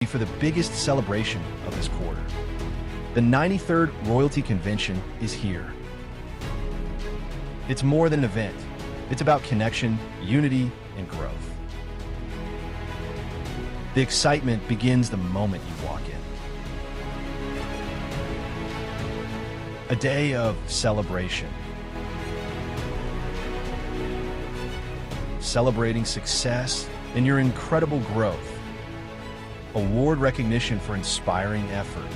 For the biggest celebration of this quarter. The 93rd Royalty Convention is here. It's more than an event. It's about connection, unity, and growth. The excitement begins the moment you walk in. A day of celebration. Celebrating success and your incredible growth. Award recognition for inspiring effort.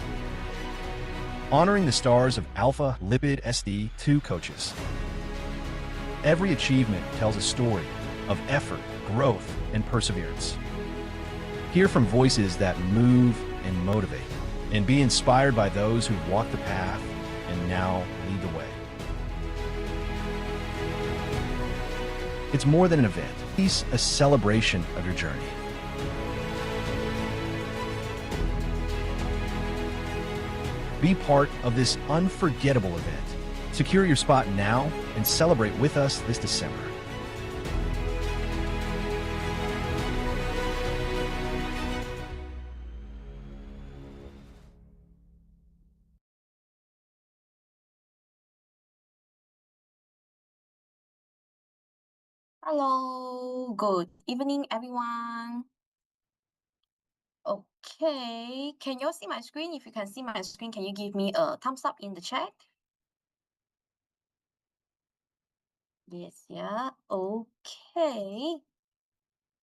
Honoring the stars of Alpha Lipid SD2 coaches. Every achievement tells a story of effort, growth, and perseverance. Hear from voices that move and motivate, and be inspired by those who walk the path and now lead the way. It's more than an event. It's a celebration of your journey. Be part of this unforgettable event. Secure your spot now and celebrate with us this December. Hello, good evening, everyone. Okay, can you all see my screen? If you can see my screen, can you give me a thumbs up in the chat? Yes, yeah, okay.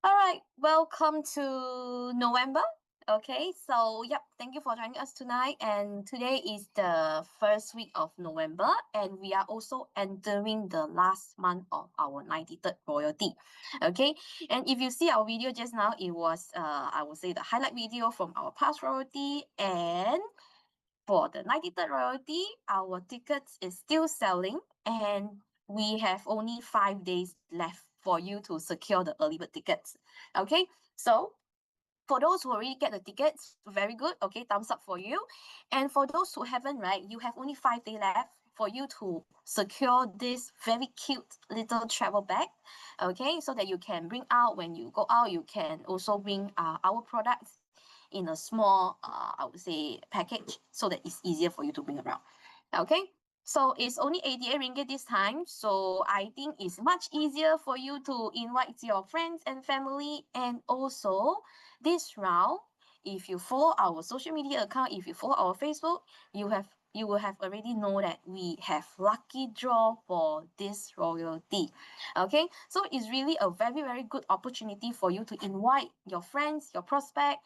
All right, welcome to November. Okay, so yep, thank you for joining us tonight. And today is the first week of November, and we are also entering the last month of our 93rd royalty. Okay, and if you see our video just now, it was I would say the highlight video from our past royalty. And for the 93rd royalty, our tickets is still selling, and we have only 5 days left for you to secure the early bird tickets. Okay, so for those who already get the tickets, very good. Okay, thumbs up for you. And for those who haven't, right, you have only 5 days left for you to secure this very cute little travel bag. Okay, so that you can bring out when you go out. You can also bring our products in a small, I would say, package, so that it's easier for you to bring around. Okay, so it's only 88 ringgit this time. So I think it's much easier for you to invite your friends and family. And also this round, if you follow our social media account, if you follow our Facebook, you will have already know that we have lucky draw for this royalty. Okay, so it's really a very, very good opportunity for you to invite your friends, your prospect,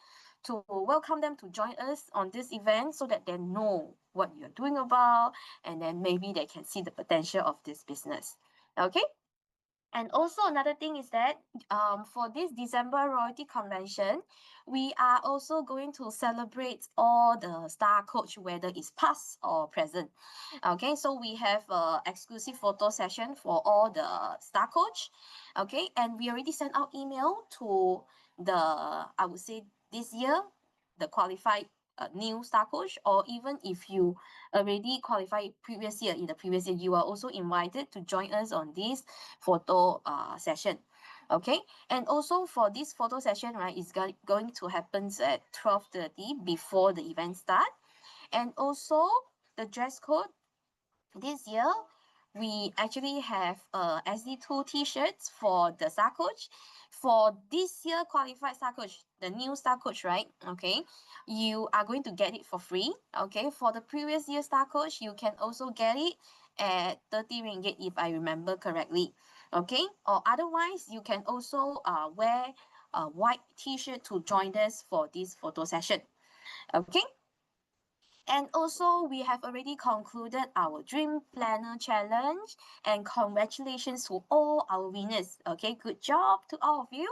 to welcome them to join us on this event, so that they know what you're doing about, and then maybe they can see the potential of this business. Okay. And also another thing is that for this December Royalty Convention, we are also going to celebrate all the star coach, whether it's past or present. Okay, so we have a exclusive photo session for all the star coach. Okay, and we already sent out email to the, I would say, this year, the qualified new star coach, or even if you already qualified previous year, in the previous year, you are also invited to join us on this photo session. Okay, and also for this photo session, right, it's going to happen at 12:30 before the event start. And also the dress code this year, we actually have SD2 t-shirts for the star coach. For this year qualified star coach, the new star coach, right? Okay, you are going to get it for free. Okay, for the previous year star coach, you can also get it at 30 ringgit, if I remember correctly. Okay, or otherwise you can also wear a white t-shirt to join us for this photo session. Okay. And also, we have already concluded our Dream Planner Challenge, and congratulations to all our winners. Okay, good job to all of you.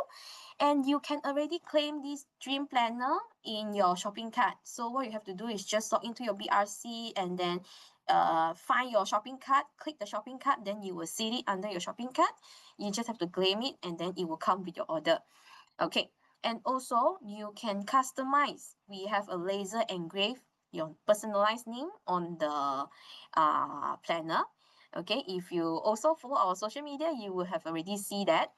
And you can already claim this Dream Planner in your shopping cart. So what you have to do is just log into your BRC, and then find your shopping cart, click the shopping cart, then you will see it under your shopping cart. You just have to claim it, and then it will come with your order. Okay, and also you can customize. We have a laser engrave your personalized name on the planner. Okay, if you also follow our social media, you will have already see that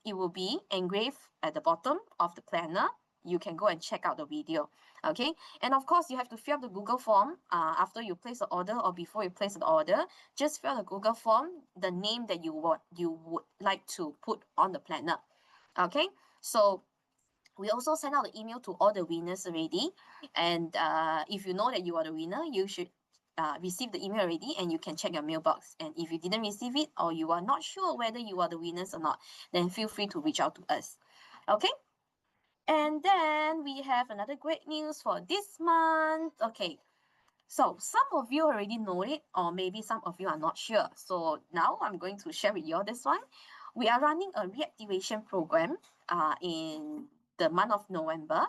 it will be engraved at the bottom of the planner. you can go and check out the video. Okay, and of course you have to fill up the Google form after you place the order or before you place the order. Just fill the Google form, the name that you would like to put on the planner. Okay, so we also send out the email to all the winners already, and if you know that you are the winner, you should receive the email already, and you can check your mailbox. And if you didn't receive it, or you are not sure whether you are the winners or not, then feel free to reach out to us. Okay, and then we have another great news for this month. Okay, so some of you already know it, or maybe some of you are not sure. So now I'm going to share with you all this one. We are running a reactivation program in the month of November.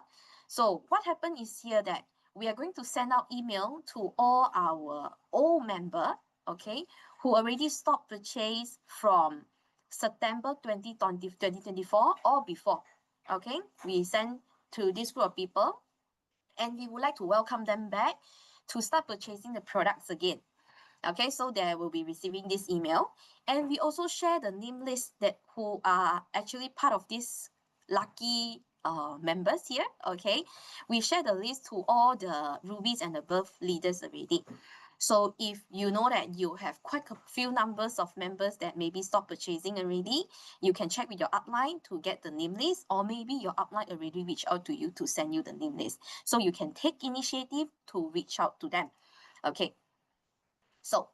So what happened is here that we are going to send out email to all our old member, okay, who already stopped purchase from September 2024 or before. Okay, we send to this group of people, and we would like to welcome them back to start purchasing the products again. Okay, so they will be receiving this email, and we also share the name list that who are actually part of this lucky members here. Okay, we share the list to all the rubies and above leaders already. So if you know that you have quite a few numbers of members that maybe stop purchasing already, you can check with your upline to get the name list, or maybe your upline already reached out to you to send you the name list. So you can take initiative to reach out to them. Okay, so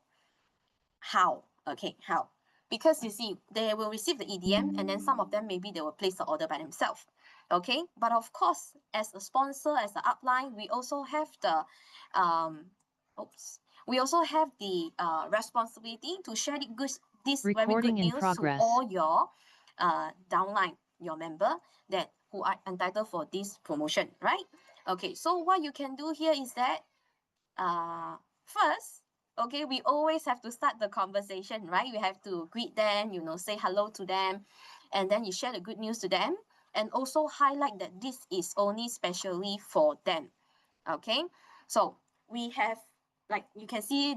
how? Okay, how? Because you see, they will receive the EDM, and then some of them maybe they will place the order by themselves. Okay, but of course, as a sponsor, as an upline, we also have the we also have the responsibility to share this very good news to all your downline, your member that who are entitled for this promotion, right? Okay, so what you can do here is that first, okay, we always have to start the conversation, right? We have to greet them, you know, say hello to them, and then you share the good news to them, and also highlight that this is only specially for them. Okay, so we have, like, you can see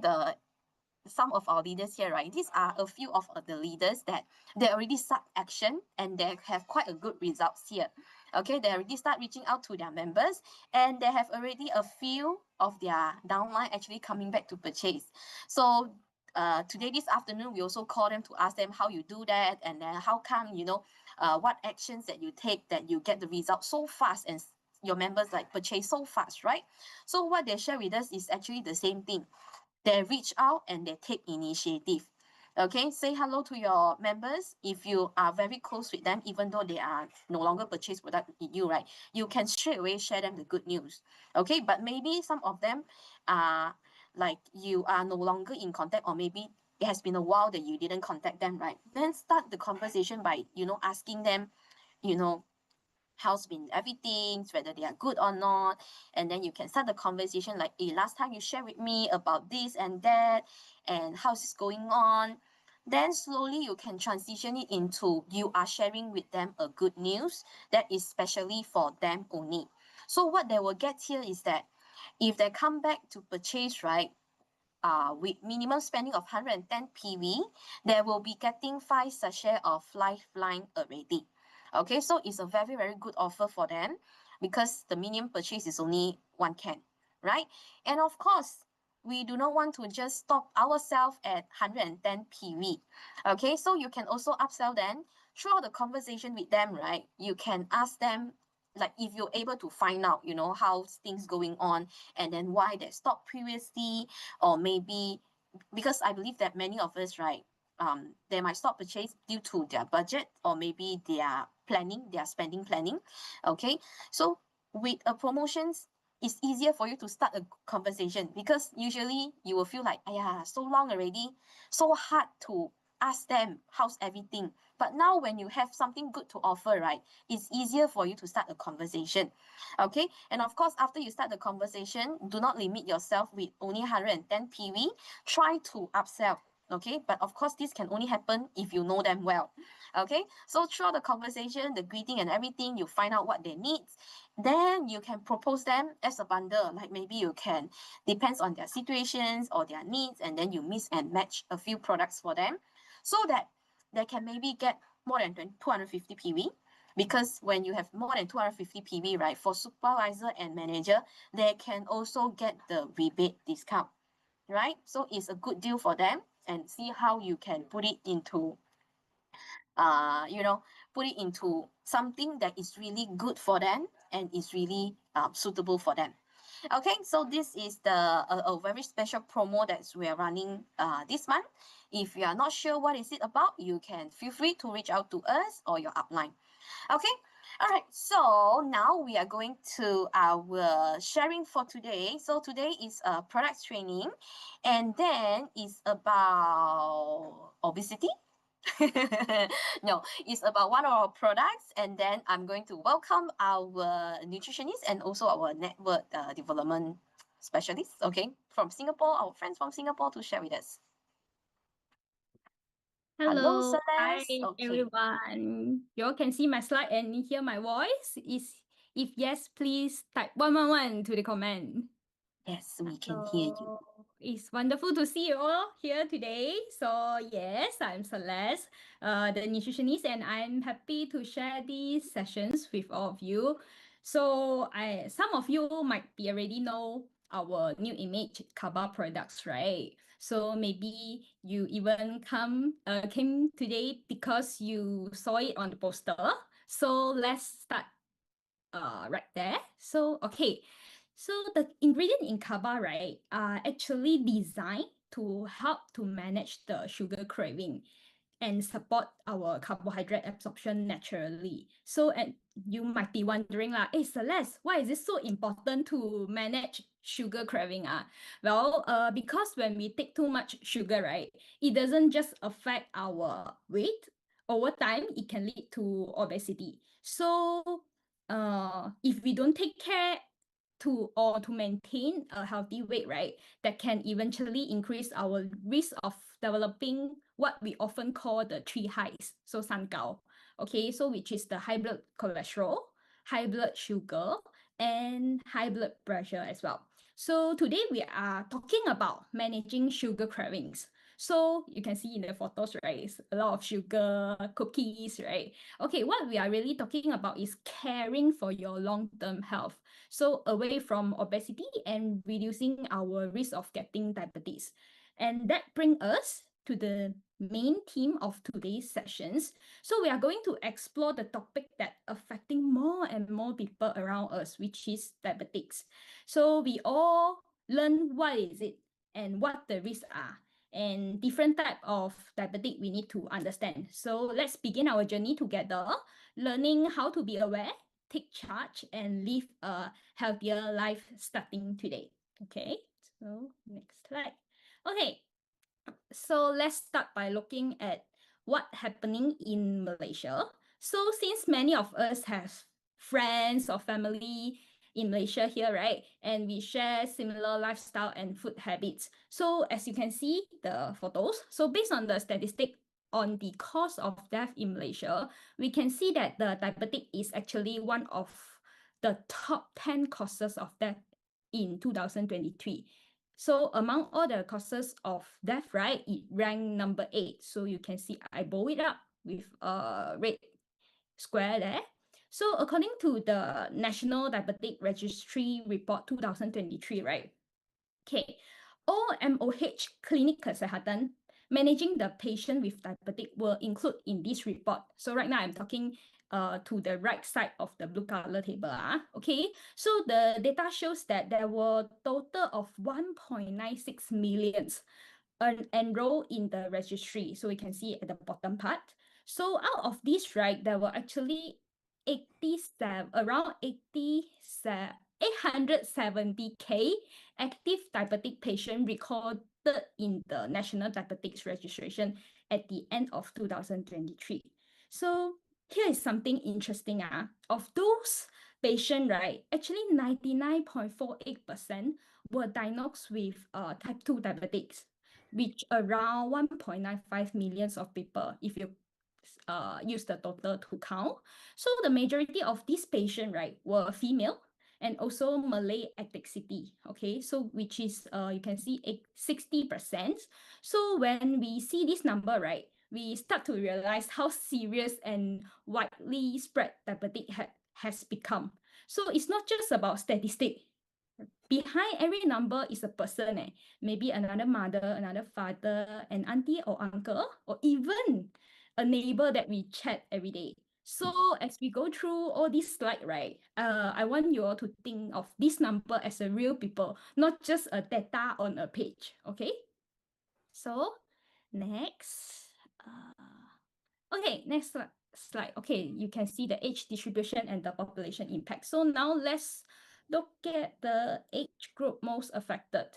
some of our leaders here, right? These are a few of the leaders that they already start action, and they have quite a good results here. Okay, they already start reaching out to their members, and they have already a few of their downline actually coming back to purchase. So today, this afternoon, we also call them to ask them how you do that, and then how come, you know, what actions that you take that you get the result so fast, and your members like purchase so fast, right? So what they share with us is actually the same thing. They reach out and they take initiative. Okay, say hello to your members. If you are very close with them, even though they are no longer purchase product with you, right? You can straight away share them the good news. Okay, but maybe some of them are like you are no longer in contact, or maybe it has been a while that you didn't contact them, right? Then start the conversation by, you know, asking them, you know, how's been everything, whether they are good or not. And then you can start the conversation like, hey, last time you shared with me about this and that, and how's this going on. Then slowly you can transition it into you are sharing with them a good news that is specially for them only. So what they will get here is that if they come back to purchase, right, with minimum spending of 110 PV, they will be getting 5 sachet of Lifeline already. Okay, so it's a very, very good offer for them, because the minimum purchase is only 1 can, right? And of course, we do not want to just stop ourselves at 110 PV. Okay, so you can also upsell them throughout the conversation with them, right? You can ask them, like, if you're able to find out, you know, how things going on, and then why they stopped previously, or maybe because I believe that many of us, right, they might stop purchase due to their budget, or maybe their planning, their spending planning. Okay, so with a promotions, it's easier for you to start a conversation, because usually you will feel like, yeah, so long already, so hard to ask them how's everything. But now when you have something good to offer, right, it's easier for you to start a conversation. Okay, and of course, after you start the conversation, do not limit yourself with only 110 PV. Try to upsell. Okay, but of course, this can only happen if you know them well. Okay, so throughout the conversation, the greeting and everything, you find out what they need. Then you can propose them as a bundle. Like, maybe you can, depends on their situations or their needs, and then you mix and match a few products for them, so that they can maybe get more than 250 PV. Because when you have more than 250 PB, right, for supervisor and manager, they can also get the rebate discount, right? So it's a good deal for them, and see how you can put it into you know, put it into something that is really good for them and is really suitable for them. Okay, so this is a very special promo that we are running this month. If you are not sure what is it about, you can feel free to reach out to us or your upline. Okay, all right, so now we are going to our sharing for today. So today is a product training, and then it's about obesity. No, it's about one of our products, and then I'm going to welcome our nutritionist and also our network development specialist, okay, from Singapore, our friends from Singapore, to share with us. Hello, Hello, hi Celeste. Okay, everyone. You all can see my slide and hear my voice. If yes, please type 111 to the comment. yes, we can hear you. It's wonderful to see you all here today. So yes, I'm Celeste, the nutritionist, and I'm happy to share these sessions with all of you. So some of you might be already know our new image Kaba products, right? So maybe you even came today because you saw it on the poster. So let's start right there. So okay. So the ingredient in kaba, right, are actually designed to help to manage the sugar craving and support our carbohydrate absorption naturally. So, and you might be wondering, hey Celeste, why is it so important to manage sugar craving? Well, because when we take too much sugar, right, it doesn't just affect our weight. Over time, it can lead to obesity. So, if we don't take care to maintain a healthy weight, right, that can eventually increase our risk of developing what we often call the three highs. So 三高, okay, so which is the high blood cholesterol, high blood sugar, and high blood pressure as well. So today we are talking about managing sugar cravings. So you can see in the photos, right, it's a lot of sugar, cookies, right? Okay, what we are really talking about is caring for your long-term health. So away from obesity and reducing our risk of getting diabetes. And that brings us to the main theme of today's sessions. So we are going to explore the topic that affecting more and more people around us, which is diabetics. So we all learn what is it and what the risks are, and different type of diabetic we need to understand. So let's begin our journey together, learning how to be aware, take charge, and live a healthier life starting today. Okay, so next slide. Okay, so let's start by looking at what happening in Malaysia. So since many of us have friends or family in Malaysia here, right? And we share similar lifestyle and food habits. So as you can see the photos, so based on the statistic on the cause of death in Malaysia, we can see that the diabetic is actually one of the top 10 causes of death in 2023. So among all the causes of death, right, it ranked number 8. So you can see I bold it up with a red square there. So according to the National Diabetic Registry Report 2023, right? Okay, OMOH Clinic Kesehatan managing the patient with diabetic will include in this report. So right now I'm talking to the right side of the blue color table. Okay, so the data shows that there were total of 1.96 millions enrolled in the registry. So we can see at the bottom part. So out of this, right, there were actually 870k active diabetic patient recorded in the National Diabetics Registration at the end of 2023. So here is something interesting. Of those patients, right, actually 99.48% were diagnosed with type 2 diabetics, which around 1.95 millions of people if you use the total to count. So the majority of these patients, right, were female and also Malay ethnicity, okay, so which is you can see 60%. So when we see this number, right, we start to realize how serious and widely spread diabetic has become. So it's not just about statistic. Behind every number is a person, maybe another mother, another father, an auntie or uncle, or even a neighbor that we chat every day. So as we go through all this slide, right, I want you all to think of this number as a real people, not just a data on a page, okay? So next, okay, next slide. Okay, you can see the age distribution and the population impact. So now let's look at the age group most affected.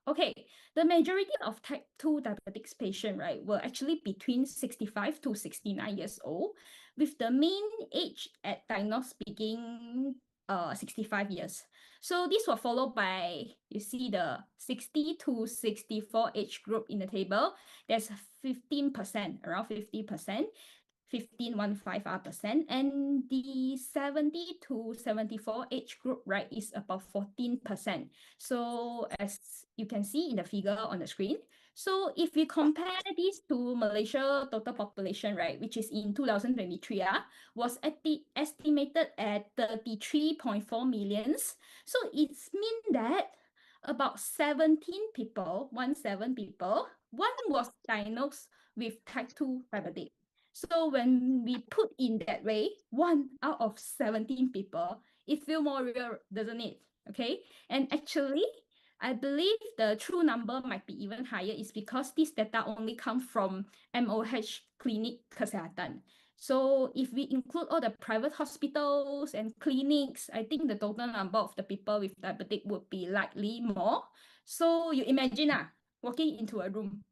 Okay, the majority of type 2 diabetics patient, right, were actually between 65 to 69 years old, with the mean age at diagnosis being 65 years. So this was followed by, you see the 60 to 64 age group in the table. There's 15%, around 50%. 15.15%, and the 70 to 74 age group, right, is about 14%. So as you can see in the figure on the screen, so if we compare this to Malaysia total population, right, which is in 2023, was estimated at 33.4 millions. So it's mean that about 17 people, one was diagnosed with type 2 diabetes. So when we put in that way, 1 out of 17 people, it feels more real, doesn't it? Okay. And actually, I believe the true number might be even higher is because this data only come from MOH Clinic Kesehatan. So if we include all the private hospitals and clinics, I think the total number of the people with diabetic would be likely more. So you imagine walking into a room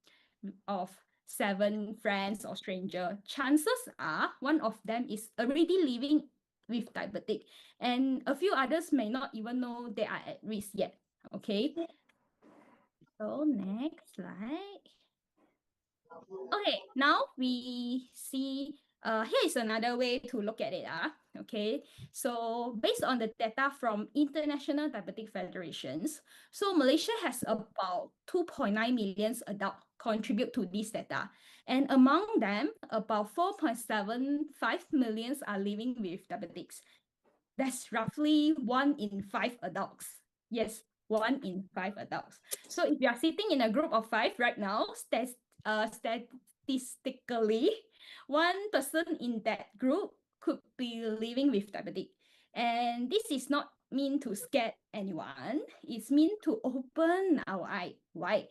of 7 friends or stranger, chances are one of them is already living with diabetic, and a few others may not even know they are at risk yet. Okay. So next slide. Okay, now we see, here is another way to look at it. Okay, so based on the data from International Diabetic Federations, so Malaysia has about 2.9 million adults contribute to this data. And among them, about 4.75 million are living with diabetics. That's roughly 1 in 5 adults. Yes, 1 in 5 adults. So if you are sitting in a group of 5 right now, statistically, 1 person in that group could be living with diabetic. And this is not mean to scare anyone. It's mean to open our eye. Why?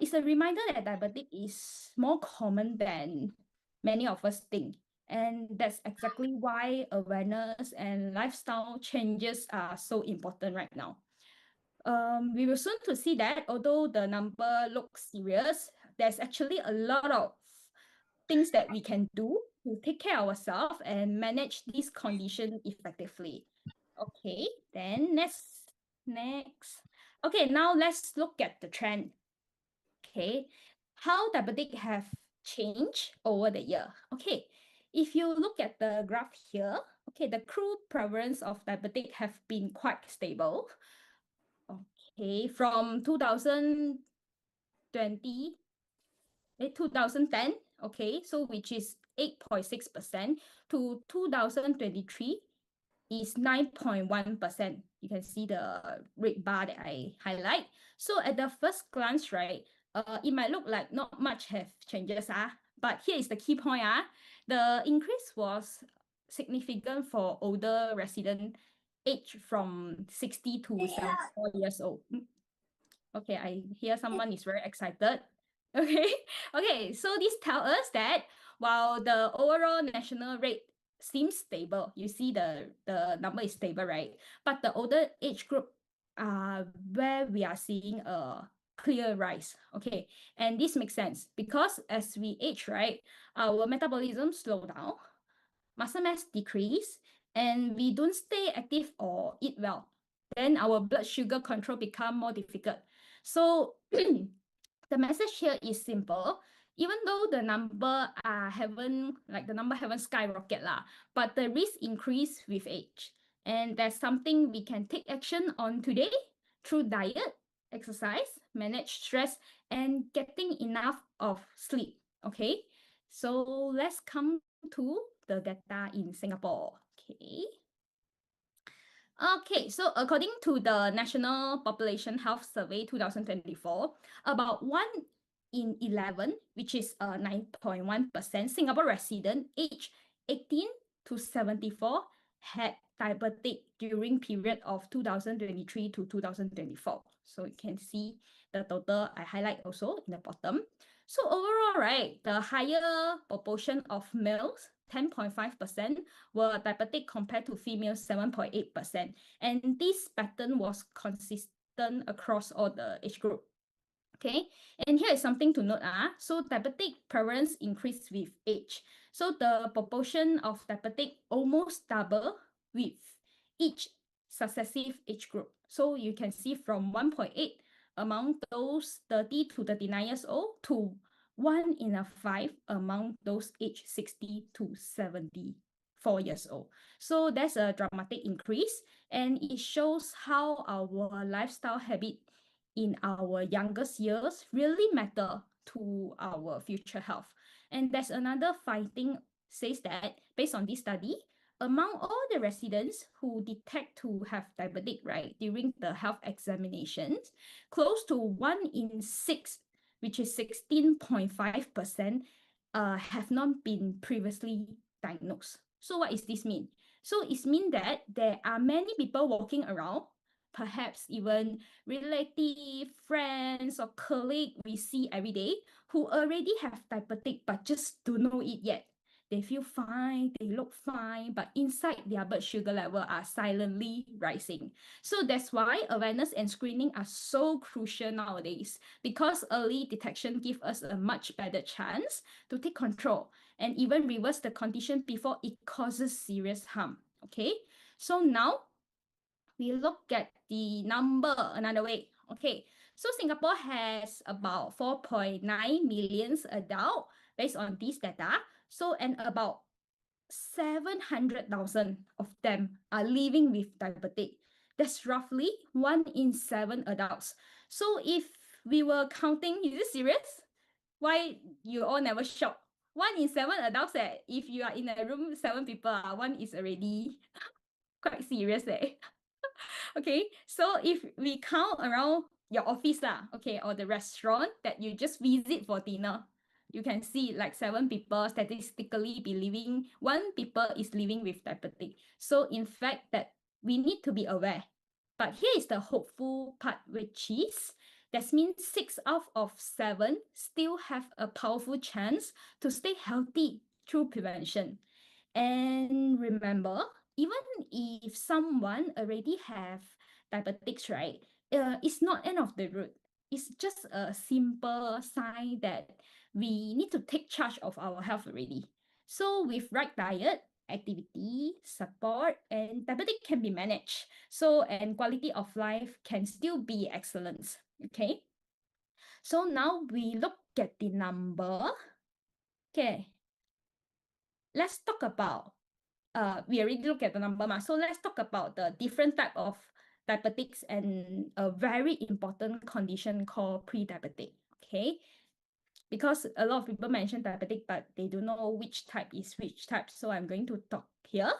It's a reminder that diabetic is more common than many of us think. And that's exactly why awareness and lifestyle changes are so important right now. We will soon to see that although the number looks serious, there's actually a lot of things that we can do to take care of ourselves and manage this condition effectively. Okay, then next. Okay, now let's look at the trend. Okay, how diabetic have changed over the year. Okay, if you look at the graph here, okay, the crude prevalence of diabetic have been quite stable. Okay, from 2010, okay, so which is 8.6% to 2023 is 9.1%. You can see the red bar that I highlight. So at the first glance, right, it might look like not much have changes, but here is the key point. The increase was significant for older resident age from 60 to 74 years old. Okay, I hear someone is very excited. Okay, okay, so this tells us that while the overall national rate seems stable, you see the number is stable, right? But the older age group where we are seeing a clear rise. Okay, and this makes sense because as we age, right, our metabolism slow down, muscle mass decrease, and we don't stay active or eat well. Then our blood sugar control become more difficult. So the message here is simple. Even though the number haven't skyrocketed but the risk increase with age. And that's something we can take action on today through diet, exercise, manage stress, and getting enough of sleep. Okay. So let's come to the data in Singapore. Okay, so according to the National Population Health Survey 2024, about 1 in 11, which is 9.1% Singapore resident aged 18 to 74 had diabetic during period of 2023 to 2024. So you can see the total I highlight also in the bottom. So overall, right, the higher proportion of males, 10.5%, were diabetic compared to females, 7.8%. And this pattern was consistent across all the age group. Okay, and here is something to note. So diabetic prevalence increased with age. So the proportion of diabetic almost double with each successive age group. So you can see from 1.8 among those 30 to 39 years old to 1 in 5 among those aged 60 to 74 years old. So that's a dramatic increase, and it shows how our lifestyle habit in our youngest years really matter to our future health. And there's another finding says that based on this study, among all the residents who detect to have diabetic, right, during the health examinations, close to 1 in 6, which is 16.5%, have not been previously diagnosed. So what does this mean? So it means that there are many people walking around, perhaps even relative, friends, or colleague we see every day who already have diabetic but just don't know it yet. They feel fine, they look fine, but inside their blood sugar level are silently rising. So that's why awareness and screening are so crucial nowadays, because early detection gives us a much better chance to take control and even reverse the condition before it causes serious harm. Okay, so now we look at the number another way. Okay, so Singapore has about 4.9 million adults based on this data. So, and about 700,000 of them are living with diabetes. That's roughly 1 in 7 adults. So if we were counting, is this serious? Why you all never shocked? 1 in 7 adults, if you are in a room, 7 people, 1 is already quite serious. Okay, so if we count around your office okay, or the restaurant that you just visit for dinner, you can see like 7 people statistically believing 1 people is living with diabetes. So in fact that we need to be aware. But here is the hopeful part, which is that means 6 out of 7 still have a powerful chance to stay healthy through prevention. And remember, even if someone already have diabetics, right, it's not end of the road. It's just a simple sign that we need to take charge of our health already. So with right diet, activity, support, and diabetic can be managed. So, and quality of life can still be excellent. Okay. So now we look at the number. Okay. Let's talk about we already look at the number, so let's talk about the different type of diabetics and a very important condition called pre-diabetic. Okay, because a lot of people mention diabetic, but they don't know which type is which type. So I'm going to talk here.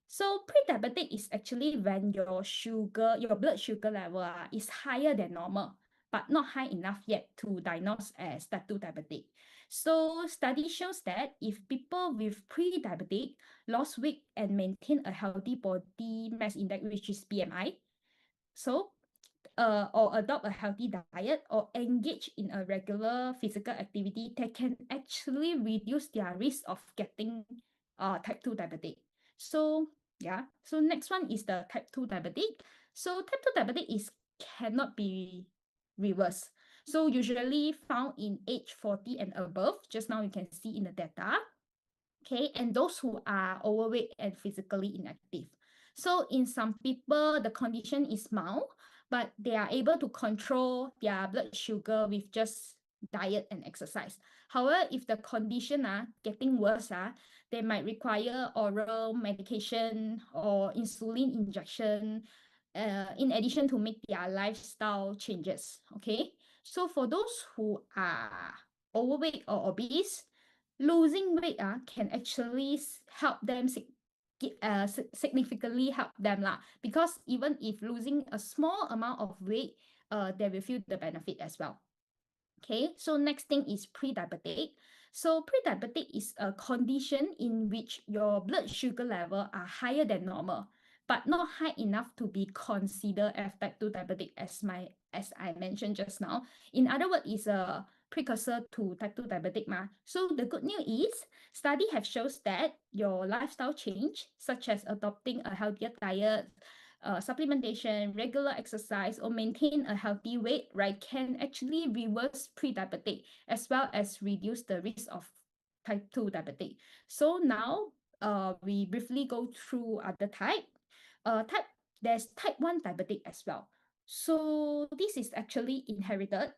So pre-diabetic is actually when your blood sugar level is higher than normal, but not high enough yet to diagnose as type 2 diabetic. So study shows that if people with pre-diabetic lost weight and maintain a healthy body mass index, which is BMI, so or adopt a healthy diet or engage in a regular physical activity, they can actually reduce their risk of getting type 2 diabetic. So yeah, so next one is the type 2 diabetic. So type 2 diabetic cannot be reversed. So usually found in age 40 and above, just now you can see in the data. Okay, and those who are overweight and physically inactive. So in some people, the condition is mild, but they are able to control their blood sugar with just diet and exercise. However, if the condition getting worse, they might require oral medication or insulin injection, in addition to make their lifestyle changes. Okay, so for those who are overweight or obese, losing weight can actually help them significantly help them lah. Because even if losing a small amount of weight, they will feel the benefit as well. Okay, so next thing is pre-diabetic. So pre-diabetic is a condition in which your blood sugar level are higher than normal, but not high enough to be considered as type 2 diabetic as I mentioned just now. In other words, it's a precursor to type 2 diabetic ma. So the good news is study have shows that your lifestyle change, such as adopting a healthier diet, supplementation, regular exercise, or maintain a healthy weight, right, can actually reverse pre-diabetic as well as reduce the risk of type 2 diabetic. So now we briefly go through other type. There's type 1 diabetic as well. So this is actually inherited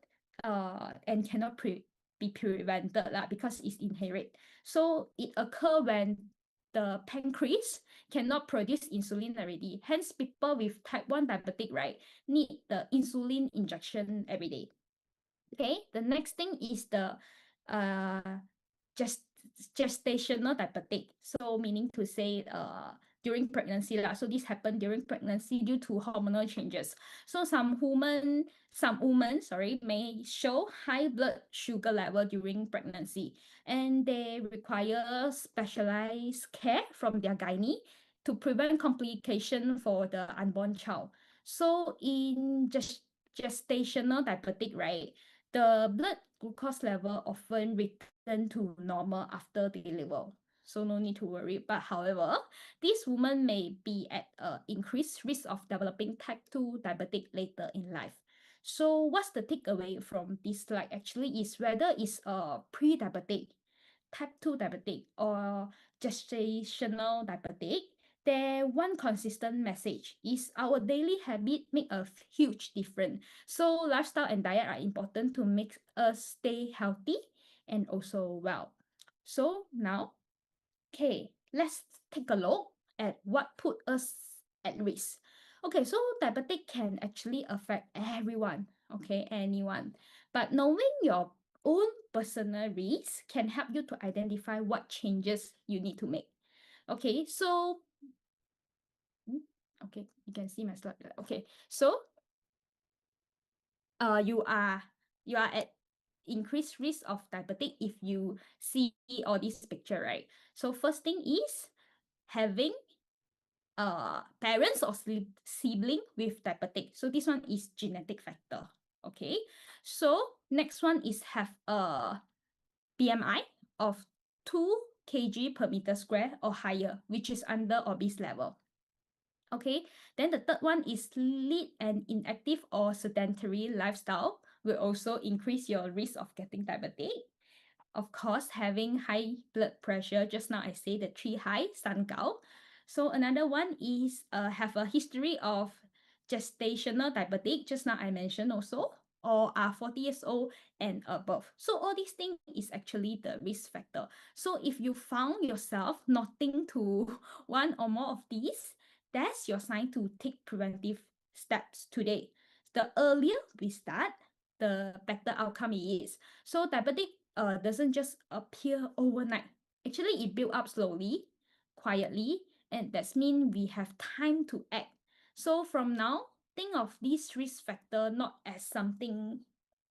and cannot be prevented because it's inherent. So it occurs when the pancreas cannot produce insulin already. Hence, people with type 1 diabetic, right, need the insulin injection every day. Okay, the next thing is the gestational diabetic. So meaning to say during pregnancy lah. So this happened during pregnancy due to hormonal changes. So some women may show high blood sugar level during pregnancy, and they require specialized care from their gynae to prevent complication for the unborn child. So in gestational diabetic, right, the blood glucose level often return to normal after delivery. So no need to worry. But however, these women may be at increased risk of developing type 2 diabetic later in life. So what's the takeaway from this slide actually is whether it's pre-diabetic, type 2 diabetic, or gestational diabetic, there one consistent message is our daily habit make a huge difference. So lifestyle and diet are important to make us stay healthy and also well. So now, okay, let's take a look at what put us at risk. Okay, so diabetic can actually affect everyone, okay, anyone. But knowing your own personal risk can help you to identify what changes you need to make. Okay, so okay, you can see my slide. Okay, so you are at increased risk of diabetic if you see all this picture, right? So first thing is having parents or sibling with diabetic. So this one is genetic factor. Okay, so next one is have a BMI of 2 kg per meter square or higher, which is under obese level. Okay, then the third one is lead an inactive or sedentary lifestyle will also increase your risk of getting diabetic. Of course, having high blood pressure, just now I say the 3 high, 三高. So another one is have a history of gestational diabetic, just now I mentioned also, or are 40 years old and above. So all these things is actually the risk factor. So if you found yourself nothing to one or more of these, that's your sign to take preventive steps today. The earlier we start, the better outcome it is. So diabetic doesn't just appear overnight. Actually, it built up slowly, quietly, and that means we have time to act. So from now, think of this risk factor not as something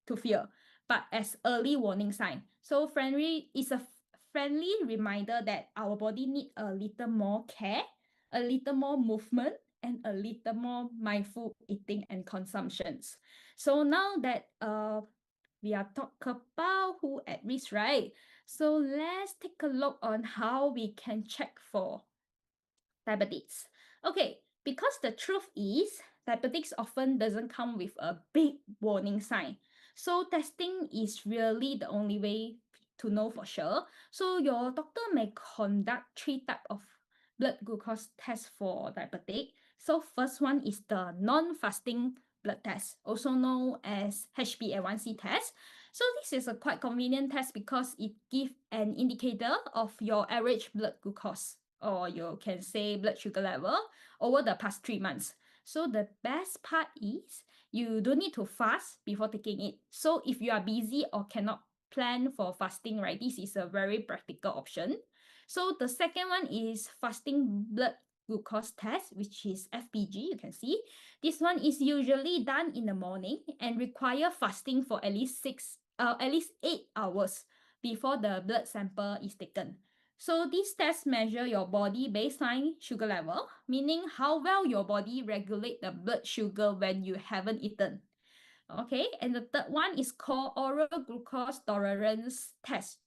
to fear, but as early warning sign. So friendly is a friendly reminder that our body need a little more care, a little more movement, and a little more mindful eating and consumptions. So now that we are talk about who at risk, right? So let's take a look on how we can check for diabetes. Okay, because the truth is diabetes often doesn't come with a big warning sign. So testing is really the only way to know for sure. So your doctor may conduct 3 types of blood glucose test for diabetic. So first one is the non-fasting blood test, also known as HbA1c test. So this is a quite convenient test because it gives an indicator of your average blood glucose, or you can say blood sugar level, over the past 3 months. So the best part is you don't need to fast before taking it. So if you are busy or cannot plan for fasting, right, this is a very practical option. So the second one is fasting blood glucose test, which is FBG, you can see. This one is usually done in the morning and require fasting for at least 8 hours before the blood sample is taken. So this test measure your body baseline sugar level, meaning how well your body regulate the blood sugar when you haven't eaten. Okay, and the third one is called oral glucose tolerance test,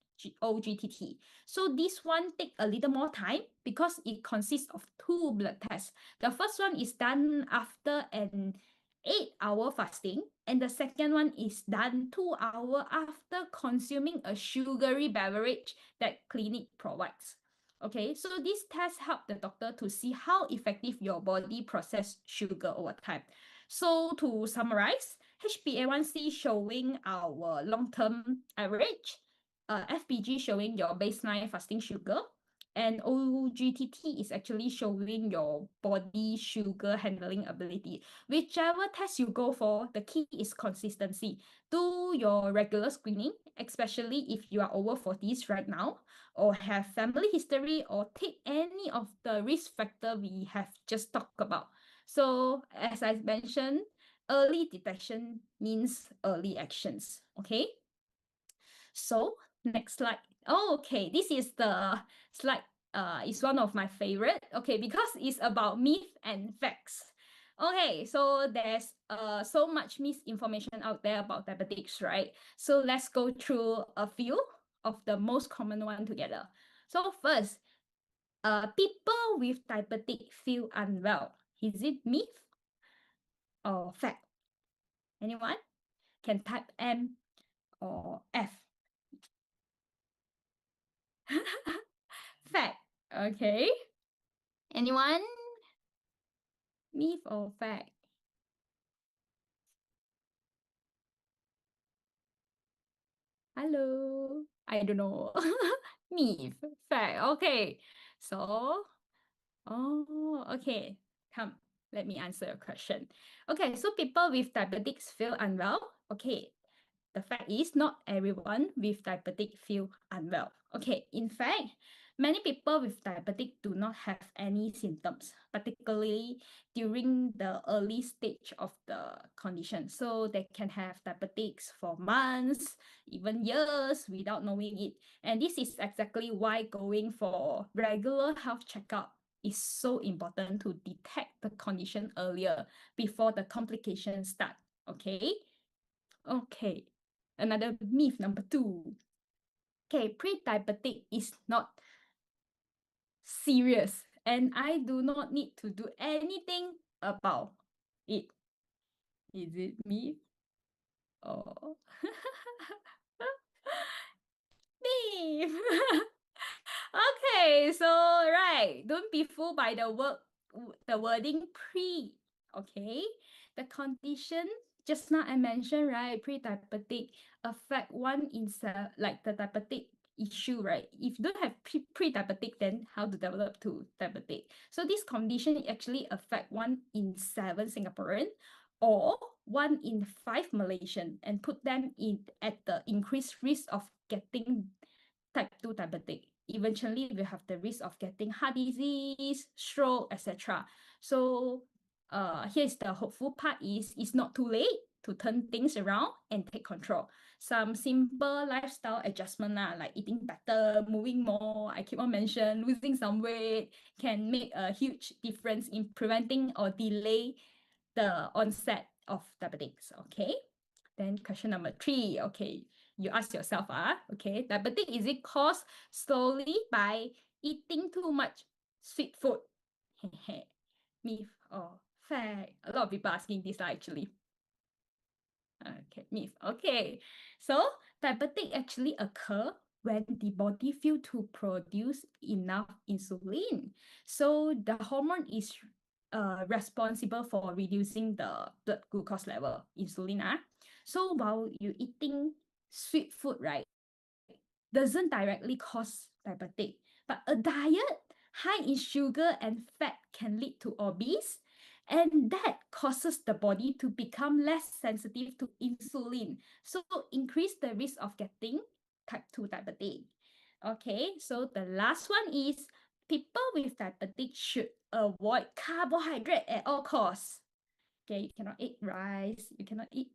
OGTT. So this one take a little more time because it consists of 2 blood tests. The first one is done after an 8-hour fasting, and the second one is done 2 hours after consuming a sugary beverage that clinic provides. Okay, so this test help the doctor to see how effective your body process sugar over time. So to summarize, HbA1c showing our long-term average, FBG showing your baseline fasting sugar, and OGTT is actually showing your body sugar handling ability. Whichever test you go for, the key is consistency. Do your regular screening, especially if you are over 40s right now, or have family history, or take any of the risk factor we have just talked about. So as I mentioned, early detection means early actions. Okay. So next slide. Oh, okay, this is the slide. Is one of my favorite. Okay, because it's about myth and facts. Okay, so there's so much misinformation out there about diabetics, right? So let's go through a few of the most common one together. So first, people with diabetic feel unwell. Is it myth or fact? Anyone can type M or F. Fact. Okay. Anyone? Myth or fact? Hello. I don't know. Myth. Fact. Okay. So, okay. Come, let me answer your question. Okay, so people with diabetics feel unwell. Okay, the fact is not everyone with diabetic feel unwell. Okay, in fact, many people with diabetic do not have any symptoms, particularly during the early stage of the condition. So they can have diabetics for months, even years without knowing it. And this is exactly why going for regular health checkup is so important to detect the condition earlier before the complications start. Okay. Okay. Another myth number 2. Okay, pre-diabetic is not serious and I do not need to do anything about it. Is it myth? Oh. Myth. Okay, so right, don't be fooled by the wording pre. Okay, the condition just now I mentioned, right, pre-diabetic affect 1 in 7, like the diabetic issue, right? If you don't have pre-diabetic, then how to develop to diabetic? So this condition actually affect 1 in 7 Singaporean or 1 in 5 Malaysian and put them in at the increased risk of getting type 2 diabetic. Eventually, we have the risk of getting heart disease, stroke, etc. So here's the hopeful part is it's not too late to turn things around and take control. Some simple lifestyle adjustment like eating better, moving more, I keep on mentioning, losing some weight can make a huge difference in preventing or delay the onset of diabetics. Okay. Then question number 3. Okay, you ask yourself, okay, diabetic is it caused slowly by eating too much sweet food? Myth or fact? A lot of people asking this actually. Okay, myth. Okay, so diabetic actually occur when the body fail to produce enough insulin. So the hormone is responsible for reducing the blood glucose level, insulin. So while you're eating sweet food, right, doesn't directly cause diabetic, but a diet high in sugar and fat can lead to obese And that causes the body to become less sensitive to insulin. So increase the risk of getting type 2 diabetes. Okay, so the last one is people with diabetes should avoid carbohydrate at all costs. Okay, you cannot eat rice, you cannot eat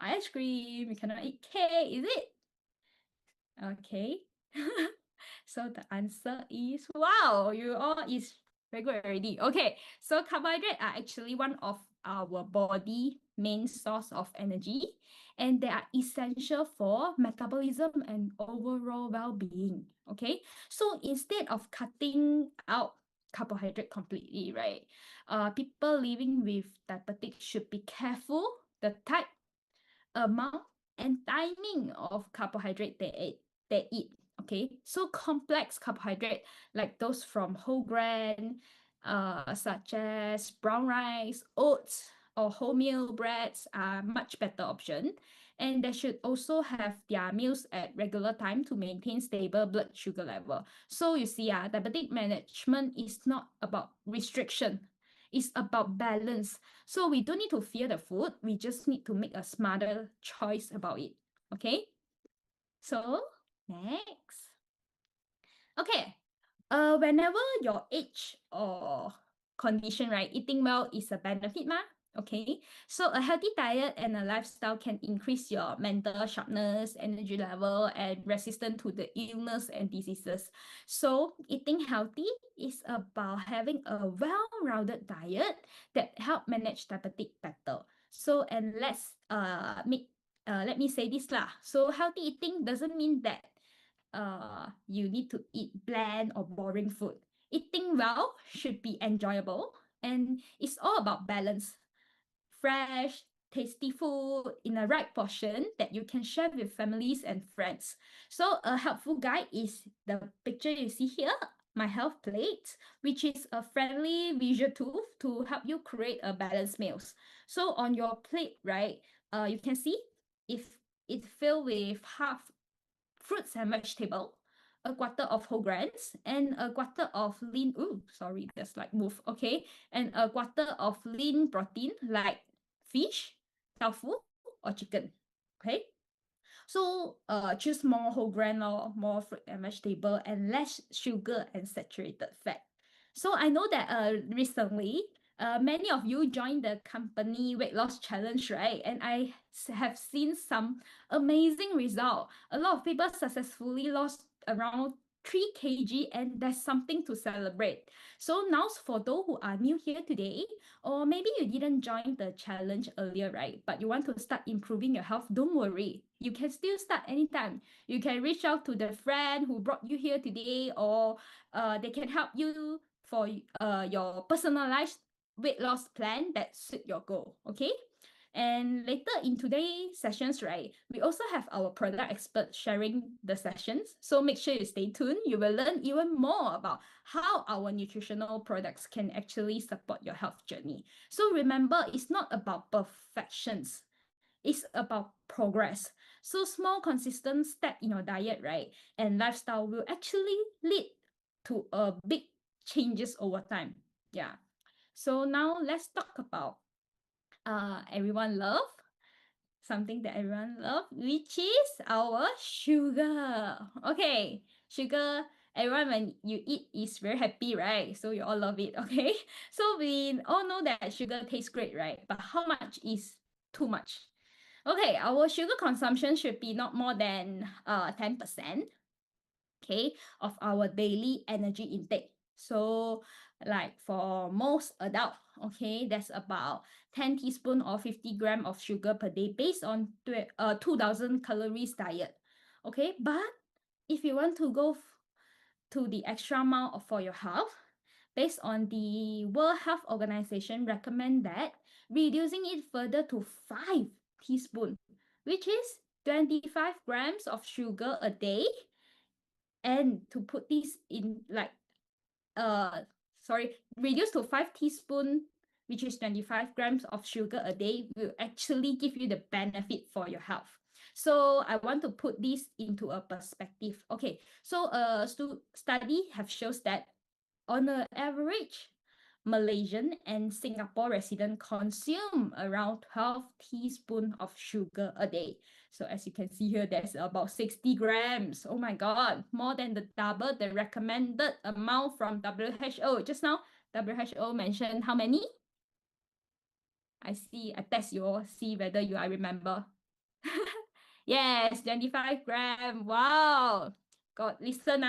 ice cream, you cannot eat cake, is it? Okay. So the answer is wow, you all is very good already. Okay, so carbohydrates are actually one of our body main source of energy, and they are essential for metabolism and overall well-being. Okay, so instead of cutting out carbohydrate completely, right? People living with diabetes should be careful the type, amount, and timing of carbohydrate they eat. Okay, so complex carbohydrate like those from whole grain, such as brown rice, oats, or wholemeal breads are much better option. And they should also have their meals at regular time to maintain stable blood sugar level. So you see, diabetic management is not about restriction, it's about balance. So we don't need to fear the food, we just need to make a smarter choice about it. Okay? So next. Okay. Whenever your age or condition, right, eating well is a benefit, okay? So a healthy diet and a lifestyle can increase your mental sharpness, energy level, and resistance to the illness and diseases. So eating healthy is about having a well-rounded diet that help manage diabetes better. So and let me say this lah. So healthy eating doesn't mean that you need to eat bland or boring food. Eating well should be enjoyable, and it's all about balance. Fresh, tasty food in the right portion that you can share with families and friends. So a helpful guide is the picture you see here, my health plate, which is a friendly visual tool to help you create a balanced meals. So on your plate, right, you can see if it's filled with half fruits and vegetable, a quarter of whole grains, and a quarter of lean, that's like move, okay, and a quarter of lean protein like fish, tofu, or chicken, okay? So choose more whole grain or more fruit and vegetable and less sugar and saturated fat. So I know that recently, many of you joined the company weight loss challenge, right? And I have seen some amazing result. A lot of people successfully lost around 3 kg, and that's something to celebrate. So now for those who are new here today, or maybe you didn't join the challenge earlier, right? But you want to start improving your health, don't worry. You can still start anytime. You can reach out to the friend who brought you here today, or they can help you for your personalized weight loss plan that suit your goal, okay? And later in today's sessions, right, we also have our product expert sharing the sessions. So make sure you stay tuned. You will learn even more about how our nutritional products can actually support your health journey. So remember, it's not about perfections. It's about progress. So small, consistent step in your diet, right, and lifestyle will actually lead to a big changes over time. Yeah. So now let's talk about everyone love, something that everyone love, which is our sugar. Okay, sugar, everyone when you eat is very happy, right? So you all love it, okay? So we all know that sugar tastes great, right? But how much is too much? Okay, our sugar consumption should be not more than 10%, okay, of our daily energy intake. So like for most adult, okay, that's about 10 teaspoon or 50 gram of sugar per day based on 2000 calories diet. Okay, but if you want to go to the extra mile for your health, based on the World Health Organization recommend that reducing it further to 5 teaspoon, which is 25 grams of sugar a day. And to put this in like reduce to 5 teaspoon, which is 25 grams of sugar a day, will actually give you the benefit for your health. So I want to put this into a perspective. Okay, so study have shows that on an average, Malaysian and Singapore residents consume around 12 teaspoons of sugar a day. So as you can see here, there's about 60 grams. Oh my God, more than the double the recommended amount from WHO. Just now, WHO mentioned how many? I test you all, see whether you I remember. Yes, 25 grams. Wow. God, listen,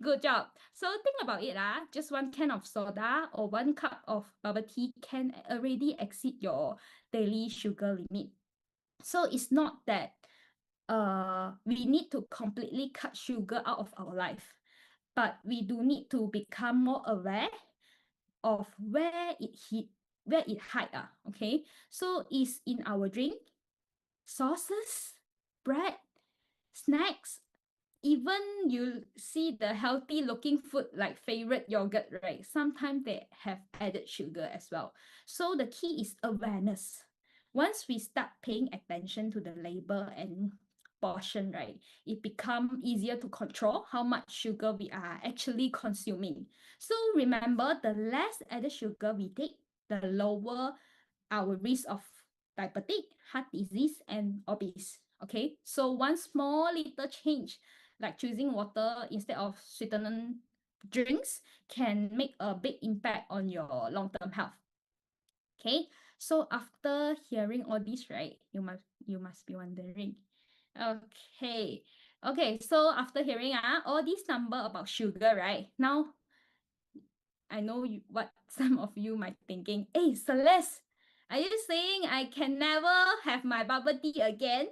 Good job. So think about it, just one can of soda or 1 cup of bubble tea can already exceed your daily sugar limit. So it's not that we need to completely cut sugar out of our life, but we do need to become more aware of where it hide. Okay, so it's in our drink, sauces, bread, snacks, even you see the healthy looking food like favorite yogurt, right? Sometimes they have added sugar as well. So the key is awareness. Once we start paying attention to the label and portion, right, it become easier to control how much sugar we are actually consuming. So remember, the less added sugar we take, the lower our risk of diabetic, heart disease, and obese. Okay, so one small little change, like choosing water instead of sweetened drinks, can make a big impact on your long-term health. Okay, so after hearing all this, right, you must be wondering. Okay, so after hearing all this number about sugar, right, now I know what some of you might thinking. Hey, Celeste, are you saying I can never have my bubble tea again?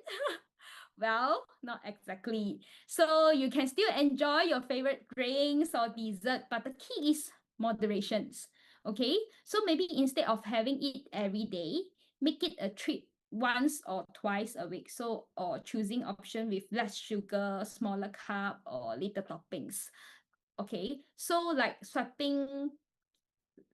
Well, not exactly. So you can still enjoy your favorite drinks or dessert, but the key is moderations. Okay, so maybe instead of having it every day, make it a treat once or twice a week. So, or choosing option with less sugar, smaller cup, or little toppings. Okay, so like swapping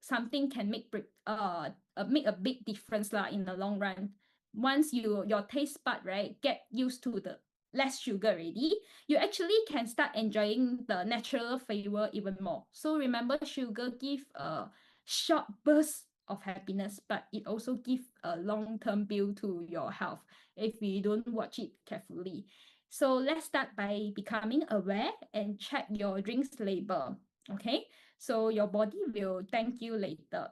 something can make a big difference in the long run. Once your taste bud, right, get used to the less sugar already, you actually can start enjoying the natural flavor even more. So remember, sugar give a short burst of happiness, but it also give a long-term bill to your health if we don't watch it carefully. So let's start by becoming aware and check your drinks label. Okay, so your body will thank you later.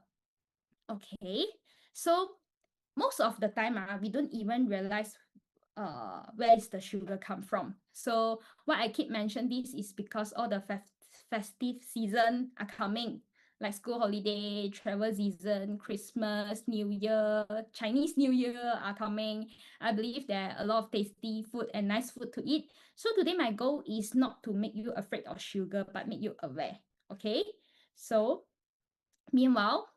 Okay, so most of the time we don't even realize where is the sugar come from. So why I keep mentioning this is because all the festive season are coming, like school holiday, travel season, Christmas, New Year, Chinese New Year are coming. I believe there are a lot of tasty food and nice food to eat. So today my goal is not to make you afraid of sugar, but make you aware. Okay, so meanwhile,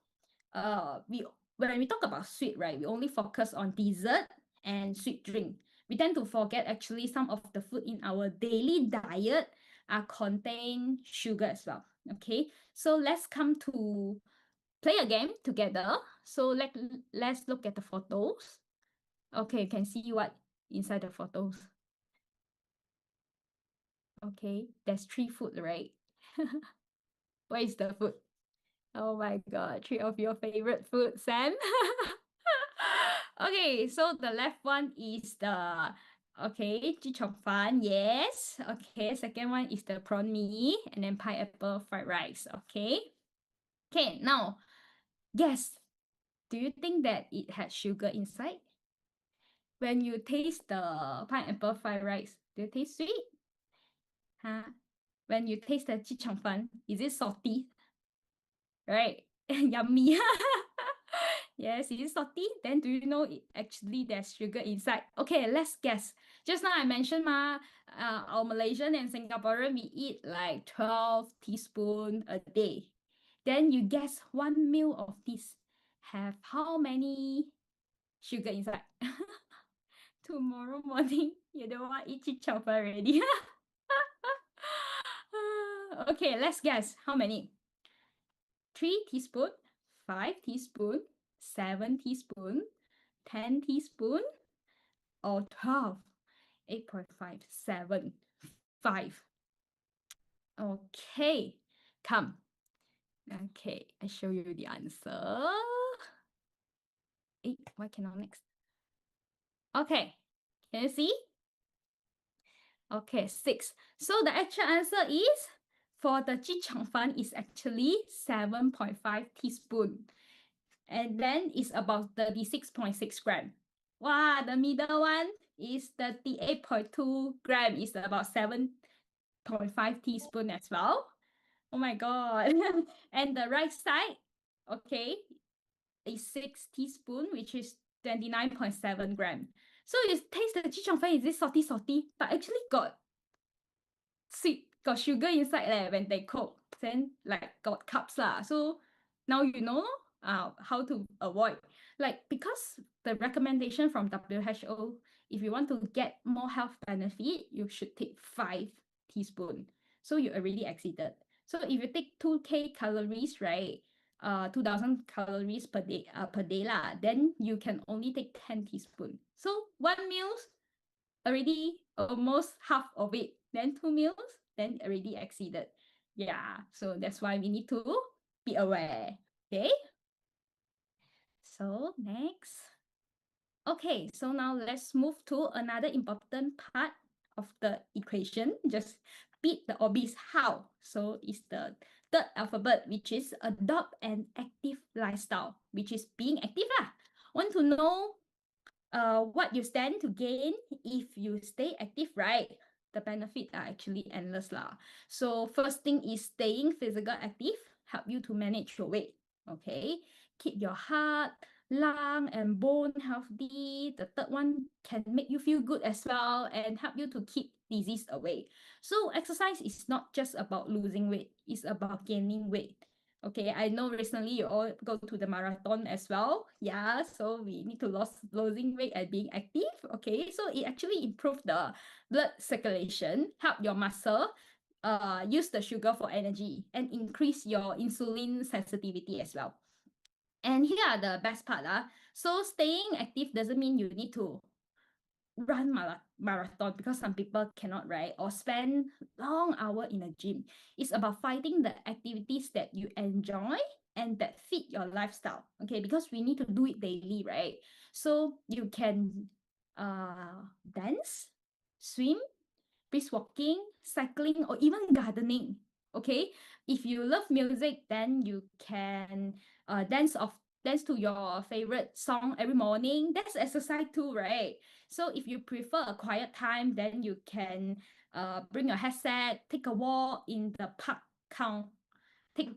when we talk about sweet, right, we only focus on dessert and sweet drink. We tend to forget actually some of the food in our daily diet are contain sugar as well. Okay, so let's come to play a game together. So let's look at the photos. Okay, you can see what inside the photos. Okay, there's 3 food, right? Where is the food? Oh my God, 3 of your favorite food, Sam. Okay, so the left one is the fan. Yes. Okay, second one is the prawn mee and then pineapple fried rice. Okay. Okay, now guess. Do you think that it has sugar inside? When you taste the pineapple fried rice, do you taste sweet? Huh? When you taste the fan, is it salty? Right? Yummy. Yes, it is salty. Then do you know actually there's sugar inside? Okay, let's guess. Just now I mentioned our Malaysian and Singaporean, we eat like 12 teaspoons a day. Then you guess one meal of this have how many sugar inside? Tomorrow morning, you don't want to eat chichafa already. Okay, let's guess. How many? 3 teaspoon, 5 teaspoon, 7 teaspoon, 10 teaspoon, or 12? 8.5, 7, 5. Okay, come. Okay, I show you the answer. Why cannot next? Okay, can you see? Okay, 6. So the actual answer is for the fan is actually 7.5 teaspoon. And then it's about 36.6 gram. Wow, the middle one is 38.2 gram. It's about 7.5 teaspoon as well. Oh my god. And the right side, okay, is 6 teaspoon, which is 29.7 gram. So you taste the fan, is it salty? But actually got sweet, got sugar inside when they cook. Then like got carbs lah. So now you know how to avoid. Like because the recommendation from WHO, if you want to get more health benefit, you should take 5 teaspoon. So you already exceeded. So if you take 2K calories, right? 2,000 calories per day lah, then you can only take 10 teaspoon. So 1 meal already almost half of it. Then 2 meals, then already exceeded. Yeah, so that's why we need to be aware. Okay. So next. Okay, so now let's move to another important part of the equation. Just beat the obvious how. So it's the third alphabet, which is adopt an active lifestyle, which is being active lah. Want to know what you stand to gain if you stay active, right? The benefits are actually endless lah. So first thing is staying physical active, help you to manage your weight. Okay, keep your heart, lung, and bone healthy. The third one can make you feel good as well and help you to keep disease away. So exercise is not just about losing weight, it's about gaining weight. Okay, I know recently you all go to the marathon as well. Yeah, so we need to losing weight and being active. Okay, so it actually improves the blood circulation, help your muscle, use the sugar for energy, and increase your insulin sensitivity as well. And here are the best part. So staying active doesn't mean you need to run marathon because some people cannot, right? Or spend long hour in a gym. It's about finding the activities that you enjoy and that fit your lifestyle. Okay, because we need to do it daily, right? So you can dance, swim, brisk walking, cycling, or even gardening. Okay, if you love music, then you can dance to your favorite song every morning. That's exercise too, right? So if you prefer a quiet time, then you can bring your headset, take a walk in the park, take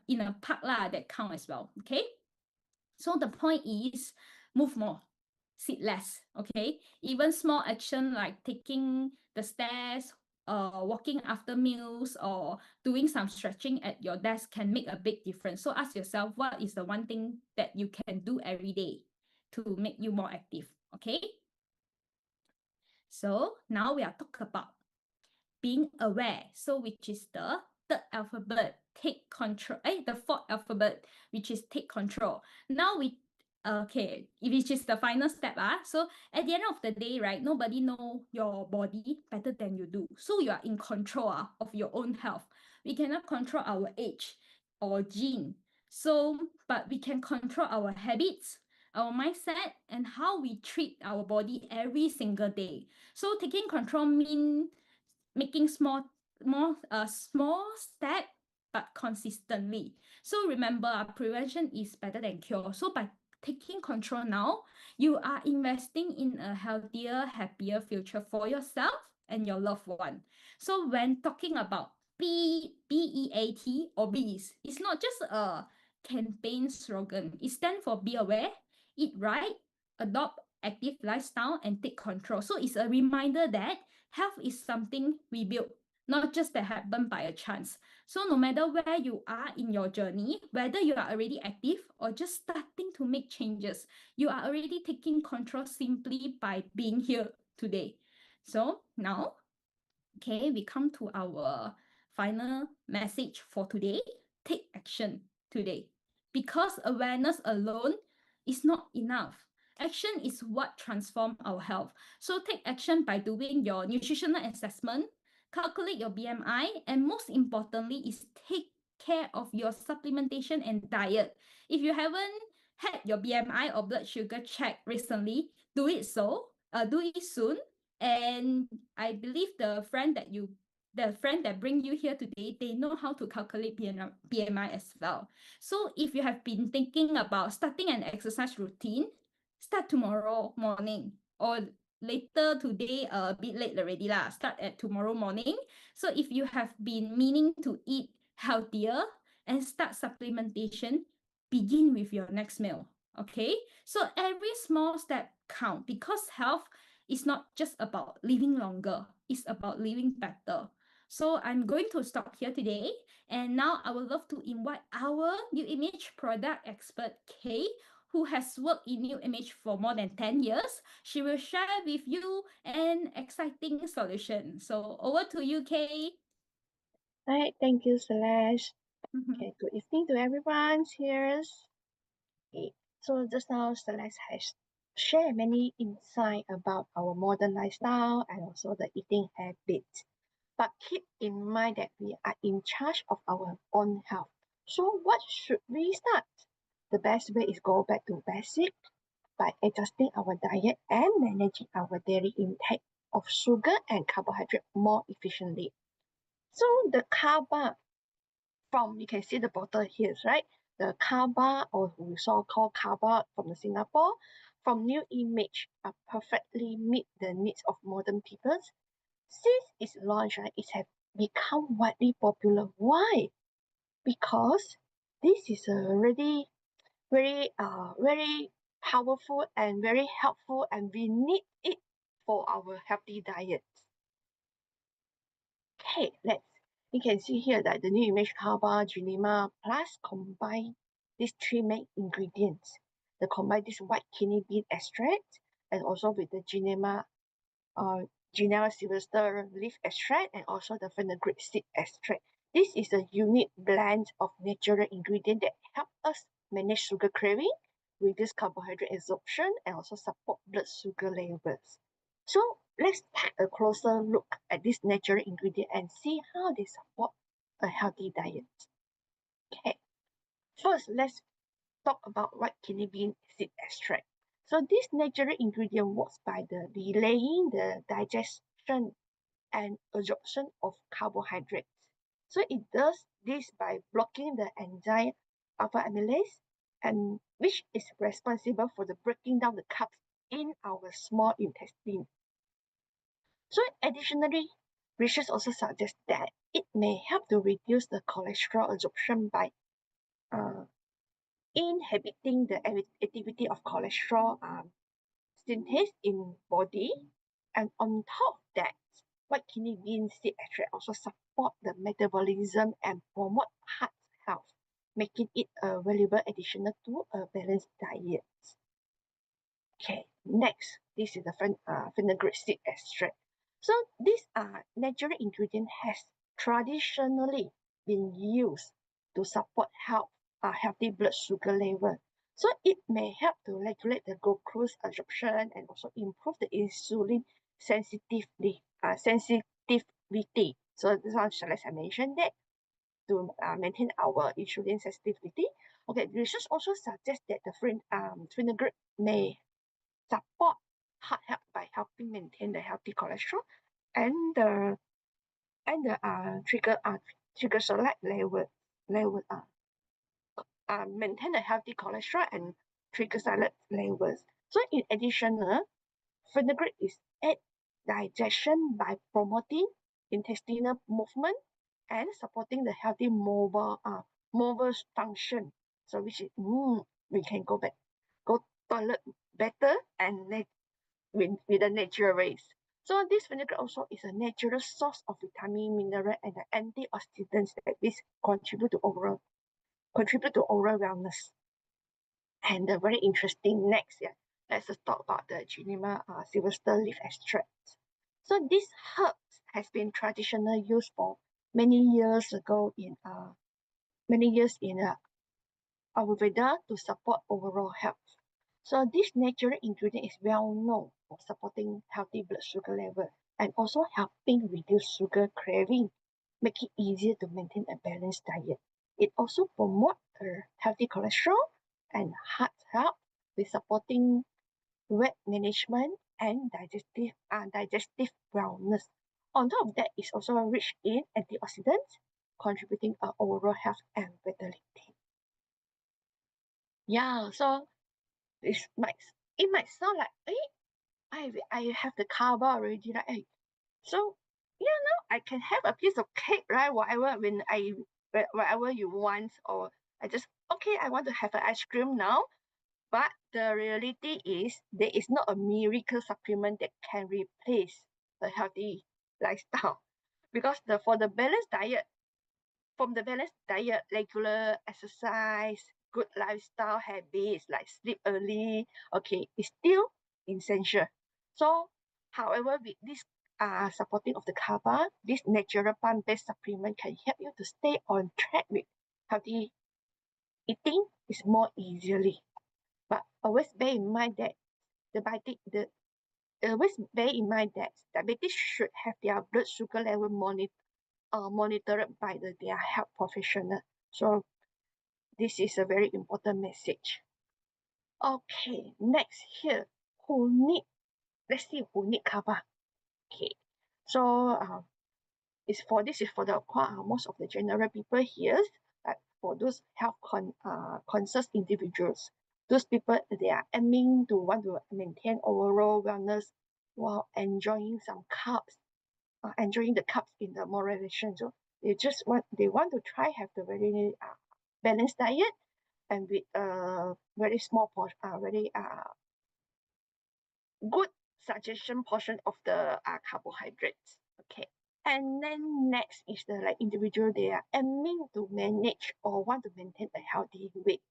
in a park lah, that count as well. Okay, so the point is move more, sit less. Okay, even small action like taking the stairs, walking after meals, or doing some stretching at your desk can make a big difference. So ask yourself, what is the one thing that you can do every day to make you more active? Okay, so now we are talking about being aware. So which is the third alphabet, take control. The fourth alphabet, which is take control. Now okay, which is the final step. So at the end of the day, right, nobody know your body better than you do. So you are in control of your own health. We cannot control our age or gene. So, but we can control our habits, our mindset, and how we treat our body every single day. So taking control means making small step but consistently. So remember, prevention is better than cure. So by taking control now, you are investing in a healthier, happier future for yourself and your loved one. So when talking about BEAT, obese, it's not just a campaign slogan. It stands for be aware, eat right, adopt active lifestyle, and take control. So it's a reminder that health is something we build, not just that happen by a chance. So no matter where you are in your journey, whether you are already active or just starting to make changes, you are already taking control simply by being here today. So now, okay, we come to our final message for today. Take action today. Because awareness alone is not enough. Action is what transforms our health. So take action by doing your nutritional assessment, calculate your BMI, and most importantly is take care of your supplementation and diet. If you haven't had your BMI or blood sugar checked recently, do it soon. And I believe the friend that bring you here today, they know how to calculate BMI as well. So if you have been thinking about starting an exercise routine, start tomorrow morning or later today, a bit late already lah. Start at tomorrow morning. So if you have been meaning to eat healthier and start supplementation, begin with your next meal. Okay, so every small step count, because health is not just about living longer, it's about living better. So I'm going to stop here today, and now I would love to invite our new image product expert Kay, who has worked in new image for more than 10 years. She will share with you an exciting solution. So over to you, Kay. Right, thank you, Celeste. Okay, good evening to everyone here. Okay, so just now Celeste has shared many insight about our modern lifestyle and also the eating habits. But keep in mind that we are in charge of our own health. So what should we start? The best way is go back to basic by adjusting our diet and managing our daily intake of sugar and carbohydrate more efficiently. So the carb bar from, you can see the bottle here, right? The carb bar, or we saw called carb bar from the Singapore, from new image, perfectly meet the needs of modern people. Since its launch, right, it has become widely popular. Why? Because this is already very powerful and very helpful, and we need it for our healthy diet. Okay, you can see here that the new image carb Terima plus combine these three main ingredients. They combine this white kidney bean extract and also with the Genera sylvester leaf extract and also the fenugreek seed extract. This is a unique blend of natural ingredients that help us manage sugar craving, reduce carbohydrate absorption, and also support blood sugar levels. So let's take a closer look at this natural ingredient and see how they support a healthy diet. Okay, first let's talk about white kidney bean seed extract. So this natural ingredient works by delaying the digestion and absorption of carbohydrates. So it does this by blocking the enzyme alpha amylase, and which is responsible for the breaking down the carbs in our small intestine. So additionally, research also suggests that it may help to reduce the cholesterol absorption by inhibiting the activity of cholesterol synthase in body. And on top of that, white kidney bean seed extract also support the metabolism and promote heart health, making it a valuable addition to a balanced diet. Okay, next, this is the fenugreek seed extract. So this natural ingredient has traditionally been used to support healthy blood sugar level. So it may help to regulate the glucose absorption and also improve the insulin sensitivity. So this one, Celeste, I mentioned that to maintain our insulin sensitivity. Okay, research also suggests that the fenugreek may support heart health by helping maintain the healthy cholesterol and the triglyceride level maintain the healthy cholesterol and triglyceride levels. So in addition, fenugreek is aid digestion by promoting intestinal movement and supporting the healthy mobile function. So which is we can go toilet better and with the natural ways. So this fenugreek also is a natural source of vitamin, mineral, and the antioxidants that this contribute to overall wellness. And very interesting next, let's just talk about the Genema sylvester leaf extract. So this herb has been traditionally used for many years in Ayurveda to support overall health. So this natural ingredient is well known for supporting healthy blood sugar level and also helping reduce sugar craving, make it easier to maintain a balanced diet. It also promotes healthy cholesterol and heart health with supporting weight management and digestive wellness. On top of that, it's also rich in antioxidants, contributing overall health and vitality. Yeah, so it might sound like, I have the carb already, right? So yeah, now I can have a piece of cake, right? Whatever you want, or I want to have an ice cream now. But the reality is there is not a miracle supplement that can replace a healthy lifestyle. Because from the balanced diet, regular exercise, good lifestyle habits like sleep early, is still essential. So, however, with this supporting of the carb, this natural plant-based supplement can help you to stay on track with healthy eating is more easily. But always bear in mind that diabetes should have their blood sugar level monitored by their health professional. So this is a very important message. Okay, next here, let's see who need carb. Okay, so this is for the most of the general people here, like for those health conscious individuals. Those people, they are aiming to want to maintain overall wellness while enjoying some carbs, enjoying the carbs in the moderation. So they want to try have the very balanced diet and with a very small portion, very good suggestion portion of the carbohydrates. Okay. And then next is the individual, they are aiming to manage or want to maintain a healthy weight.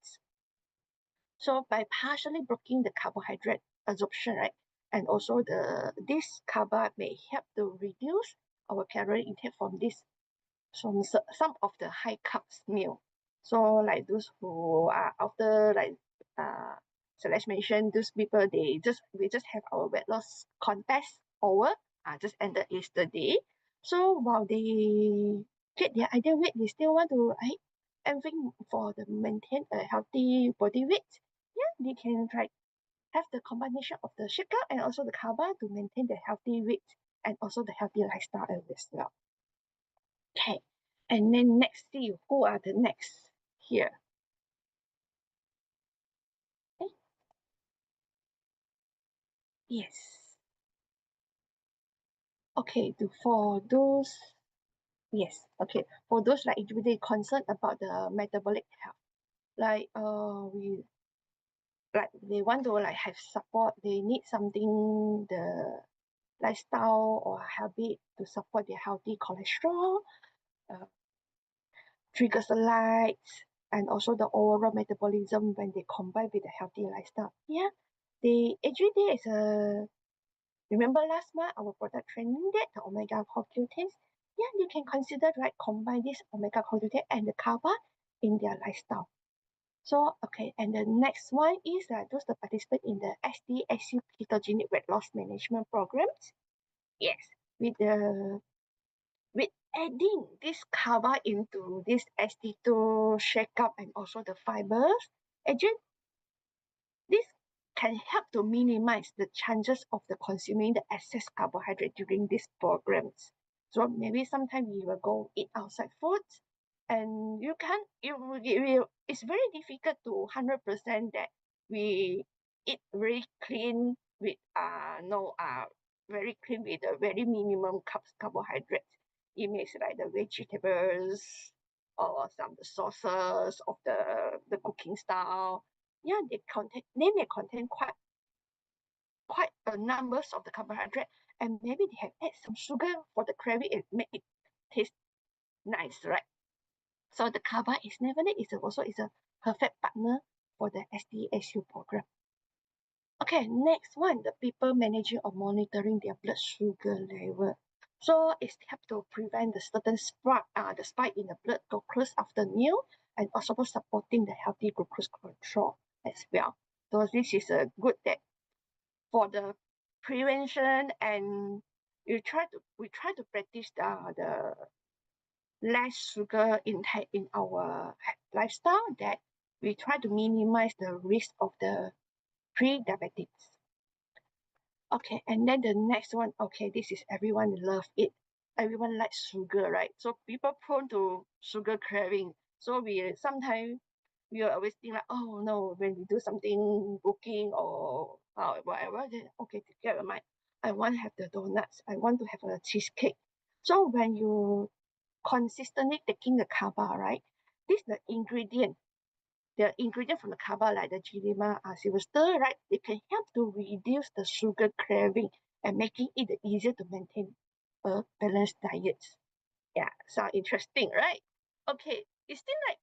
So by partially blocking the carbohydrate absorption, right, and also this carb may help to reduce our calorie intake from some of the high carbs meal. So like those who are after Celeste mentioned, those people we just have our weight loss contest over, just ended yesterday. So while they get their ideal weight, they still want to aiming for the maintain a healthy body weight. Yeah, they can have the combination of the sugar and also the carb to maintain the healthy weight and also the healthy lifestyle as well. Okay, and then next, see who are the next here. Okay. Yes. Okay, for those, yes, okay, for those individually concerned about the metabolic health, they want to have support, they need something, the lifestyle or habit to support their healthy cholesterol, triglycerides, and also the overall metabolism when they combine with a healthy lifestyle. Yeah, there is a, remember last month our product training that the omega CoQ10s? Yeah, you can consider combine this omega CoQ10 and the carb in their lifestyle. So okay, and the next one is those that participate in the SDSU ketogenic weight loss management programs. Yes, with adding this carb into this SD2 shake-up and also the fibers, again, this can help to minimize the chances of the consuming the excess carbohydrate during these programs. So maybe sometimes we will go eat outside foods, and it's very difficult to 100% that we eat very clean with very clean with a very minimum carbohydrates. It makes the vegetables or some the sauces of the cooking style. Yeah, they may contain quite a numbers of the carbohydrate, and maybe they have add some sugar for the gravy and make it taste nice, right? So the carb is also a perfect partner for the SDSU program. Okay, next one, the people managing or monitoring their blood sugar level. So it's help to prevent the certain the spike in the blood glucose after meal, and also supporting the healthy glucose control as well. So this is a good that for the prevention, and we try to practice less sugar intake in our lifestyle, that we try to minimize the risk of the pre-diabetics. Okay, and then the next one, okay, this is everyone love it. Everyone likes sugar, right? So people prone to sugar craving. So sometimes we always think like, oh no, when we do something booking or whatever, then okay, to get my, I want to have the donuts. I want to have a cheesecake. So when you consistently taking the kaba, right? This is the ingredient from the kaba, like the Terima, silver, right? It can help to reduce the sugar craving and making it easier to maintain a balanced diet. Yeah, sound interesting, right? Okay, it seems like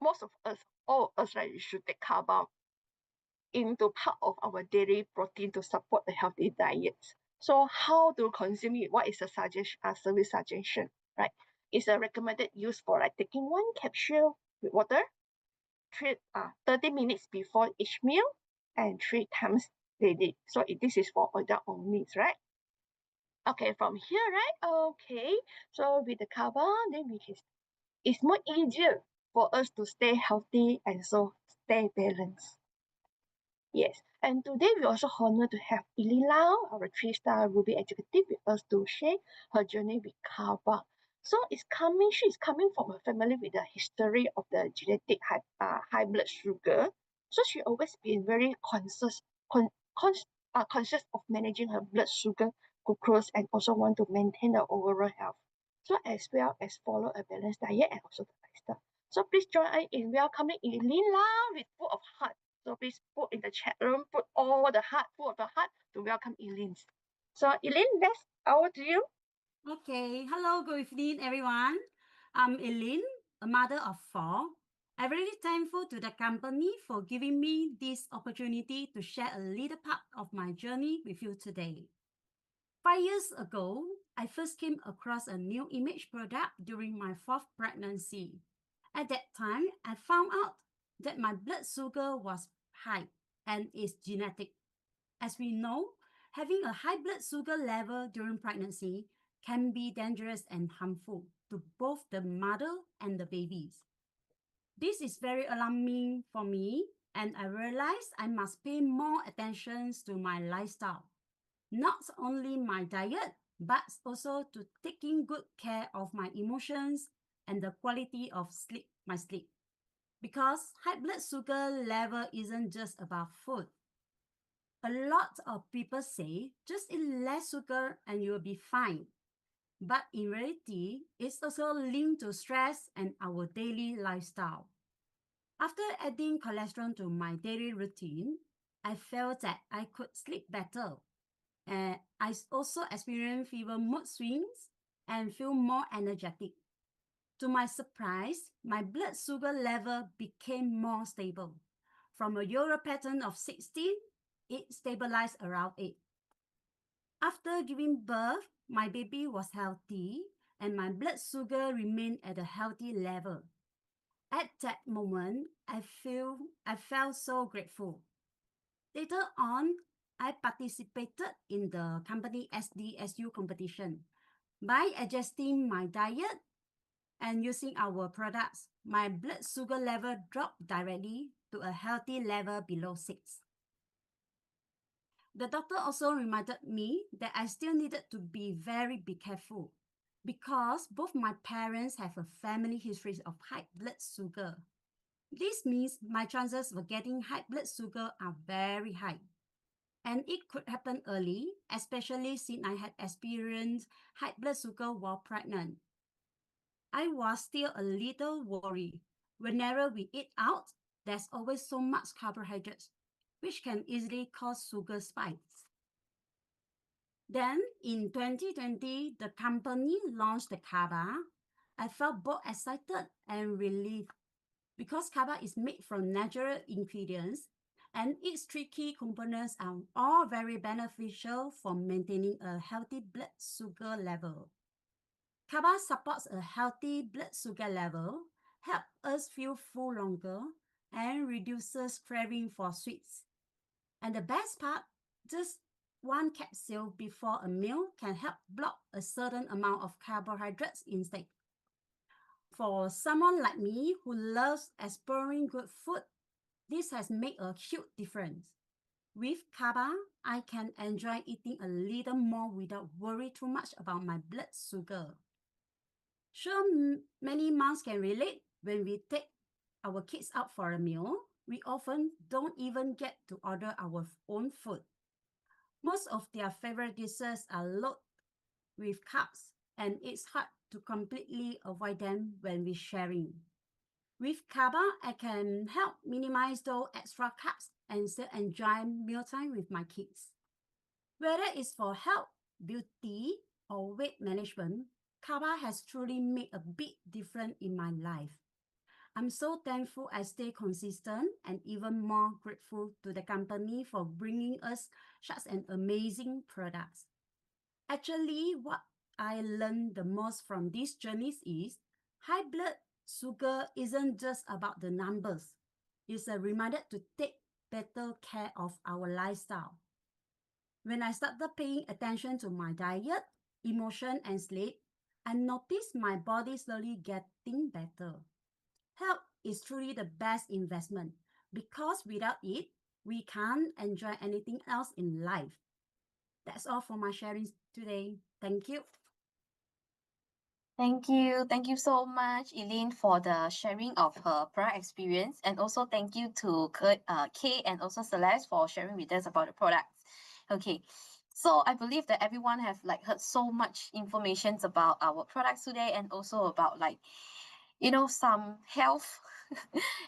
most of us, all of us, right, we should take kaba into part of our daily protein to support a healthy diet. So how to consume it? What is the service suggestion, right? It's a recommended use for like taking one capsule with water 30 minutes before each meal and 3 times daily. So this is for adult only, right? Okay, from here, right? Okay, so with the kaba, then it's more easier for us to stay healthy and so stay balanced. Yes, and today we also honored to have Ili Lau, our 3-star Ruby executive, with us to share her journey with kaba. So she's coming from a family with a history of the genetic high blood sugar. So she always been very conscious of managing her blood sugar, glucose, and also want to maintain the overall health. So as well as follow a balanced diet and also the lifestyle. So please join us in welcoming Eileen Lau with full of heart. So please put in the chat room, put all the heart, full of the heart to welcome Eileen. So Eileen, that's over to you. Okay, hello, good evening, everyone. I'm Eileen, a mother of 4. I'm really thankful to the company for giving me this opportunity to share a little part of my journey with you today. 5 years ago, I first came across a new image product during my 4th pregnancy. At that time, I found out that my blood sugar was high and is genetic. As we know, having a high blood sugar level during pregnancy can be dangerous and harmful to both the mother and the babies. This is very alarming for me, and I realized I must pay more attention to my lifestyle. Not only my diet, but also to taking good care of my emotions and the quality of my sleep. Because high blood sugar level isn't just about food. A lot of people say just eat less sugar and you will be fine. But in reality, it's also linked to stress and our daily lifestyle. After adding cholesterol to my daily routine, I felt that I could sleep better. And I also experienced fewer mood swings and feel more energetic. To my surprise, my blood sugar level became more stable. From a Euro pattern of 16, it stabilized around 8. After giving birth, my baby was healthy and my blood sugar remained at a healthy level. At that moment, I felt so grateful. Later on, I participated in the company SDSU competition. By adjusting my diet and using our products, my blood sugar level dropped directly to a healthy level below 6. The doctor also reminded me that I still needed to be careful because both my parents have a family history of high blood sugar. This means my chances of getting high blood sugar are very high. And it could happen early, especially since I had experienced high blood sugar while pregnant. I was still a little worried. Whenever we eat out, there's always so much carbohydrates, which can easily cause sugar spikes. Then, in 2020, the company launched the kaba. I felt both excited and relieved because kaba is made from natural ingredients and its 3 key components are all very beneficial for maintaining a healthy blood sugar level. Kaba supports a healthy blood sugar level, helps us feel full longer, and reduces craving for sweets. And the best part, just one capsule before a meal can help block a certain amount of carbohydrates intake. For someone like me who loves exploring good food, this has made a huge difference. With kaba, I can enjoy eating a little more without worry too much about my blood sugar. Sure, many moms can relate. When we take our kids out for a meal, we often don't even get to order our own food. Most of their favorite dishes are loaded with carbs, and it's hard to completely avoid them when we're sharing. With kaba, I can help minimize those extra carbs and still enjoy mealtime with my kids. Whether it's for health, beauty, or weight management, kaba has truly made a big difference in my life. I'm so thankful I stay consistent and even more grateful to the company for bringing us such an amazing product. Actually, what I learned the most from these journeys is high blood sugar isn't just about the numbers. It's a reminder to take better care of our lifestyle. When I started paying attention to my diet, emotion, and sleep, I noticed my body slowly getting better. Health is truly the best investment because without it, we can't enjoy anything else in life. That's all for my sharing today. Thank you. Thank you. Thank you so much, Eileen, for the sharing of her product experience. And also thank you to Kay and also Celeste for sharing with us about the products. Okay. So I believe that everyone have like heard so much information about our products today and also about like, you know, some health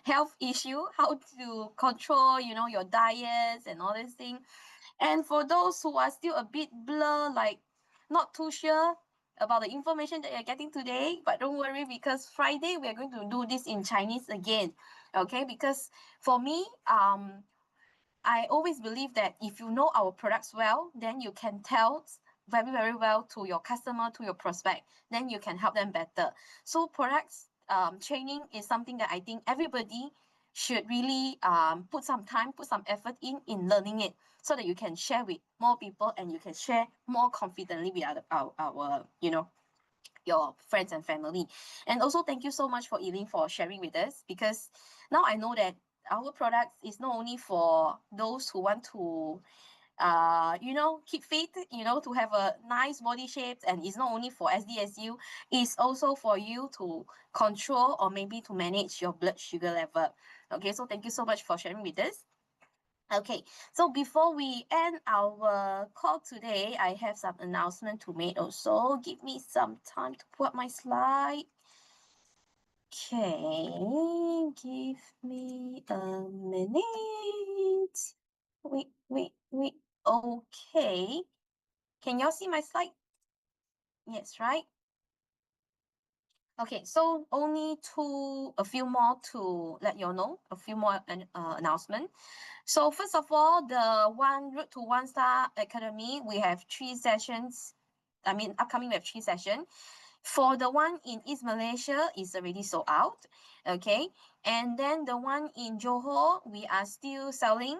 health issue, how to control, you know, your diets and all this thing. And for those who are still a bit blur, like not too sure about the information that you're getting today, but don't worry because Friday we're going to do this in Chinese again. Okay, because for me, I always believe that if you know our products well, then you can tell very, very well to your customer, to your prospect, then you can help them better. So products training is something that I think everybody should really put some time, put some effort in learning it so that you can share with more people and you can share more confidently with our you know, your friends and family. And also thank you so much for Eileen for sharing with us, because now I know that our products is not only for those who want to you know, keep fit, you know, to have a nice body shape, and it's not only for SDSU, it's also for you to control or maybe to manage your blood sugar level. Okay, so thank you so much for sharing with us. Okay, so before we end our call today, I have some announcement to make also. Give me some time to put up my slide. Okay, give me a minute. Wait. Okay. Can y'all see my slide? Yes, right? Okay, so only a few more to let you know, a few more announcement. So first of all, the Route to One Star Academy, we have 3 sessions. I mean, upcoming we have 3 sessions. For the one in East Malaysia is already sold out. Okay, and then the one in Johor, we are still selling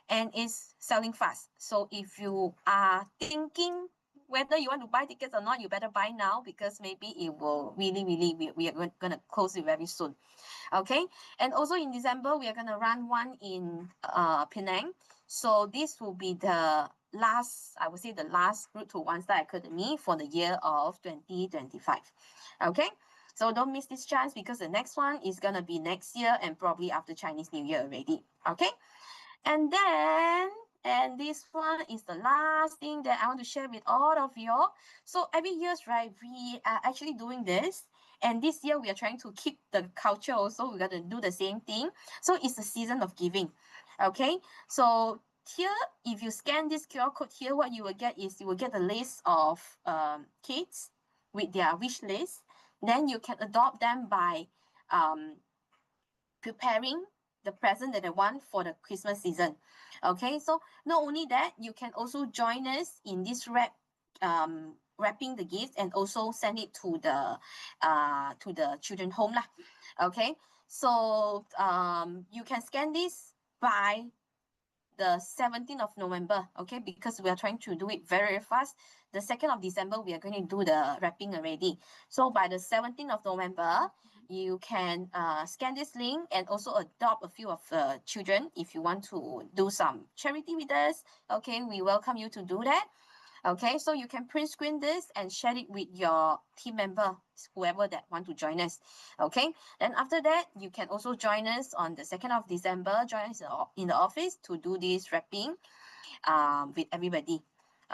and is selling fast. So if you are thinking whether you want to buy tickets or not, you better buy now because maybe it will really, we are going to close it very soon. Okay, and also in December, we are going to run one in Penang. So this will be the last, I would say the last Route to One Star Academy for the year of 2025. Okay, so don't miss this chance because the next one is going to be next year and probably after Chinese New Year already. Okay, and then, and this one is the last thing that I want to share with all of you. So every year, right, we are actually doing this. And this year, we are trying to keep the culture also. We're going to do the same thing. So it's the season of giving. Okay. So here, if you scan this QR code here, what you will get is you will get a list of kids with their wish list. Then you can adopt them by preparing the present that they want for the Christmas season. Okay, so not only that, you can also join us in this wrapping the gift and also send it to the children home lah. Okay, so you can scan this by the 17th of November, okay, because we are trying to do it very, very fast. The 2nd of December, we are going to do the wrapping already. So by the 17th of November, you can scan this link and also adopt a few of children if you want to do some charity with us. Okay, we welcome you to do that. Okay, so you can print screen this and share it with your team member, whoever that want to join us. Okay, then after that, you can also join us on the 2nd of December, join us in the office to do this wrapping with everybody.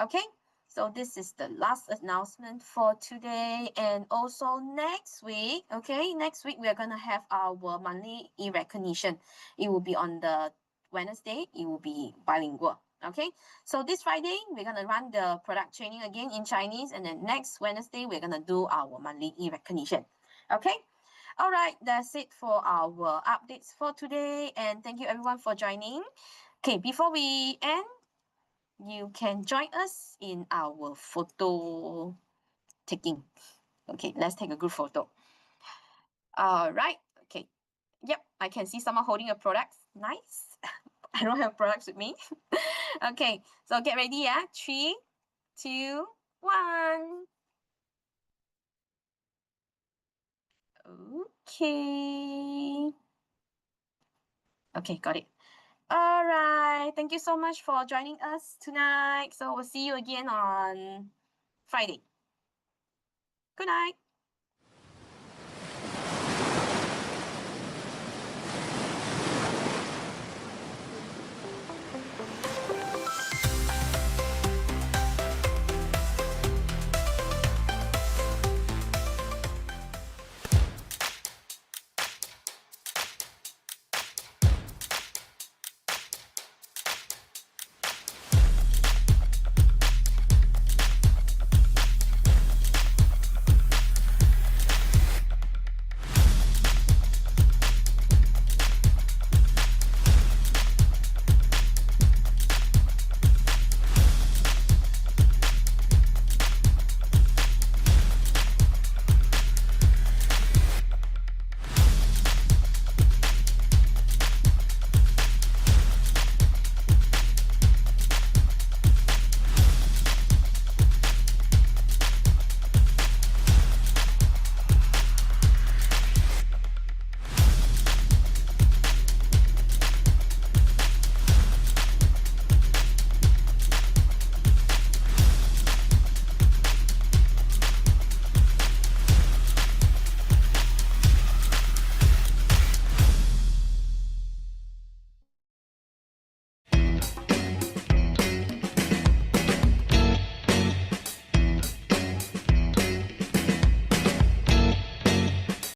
Okay, so this is the last announcement for today. And also next week, okay, next week we are going to have our monthly e-recognition. It will be on the Wednesday. It will be bilingual. Okay, so this Friday, we're going to run the product training again in Chinese. And then next Wednesday, we're going to do our monthly e-recognition. Okay, all right, that's it for our updates for today. And thank you everyone for joining. Okay, before we end, you can join us in our photo taking. Okay, let's take a group photo. All right, okay. Yep, I can see someone holding a product. Nice. I don't have products with me. Okay, so get ready, yeah? 3, 2, 1. Okay. Okay, got it. All right. Thank you so much for joining us tonight. So we'll see you again on Friday. Good night.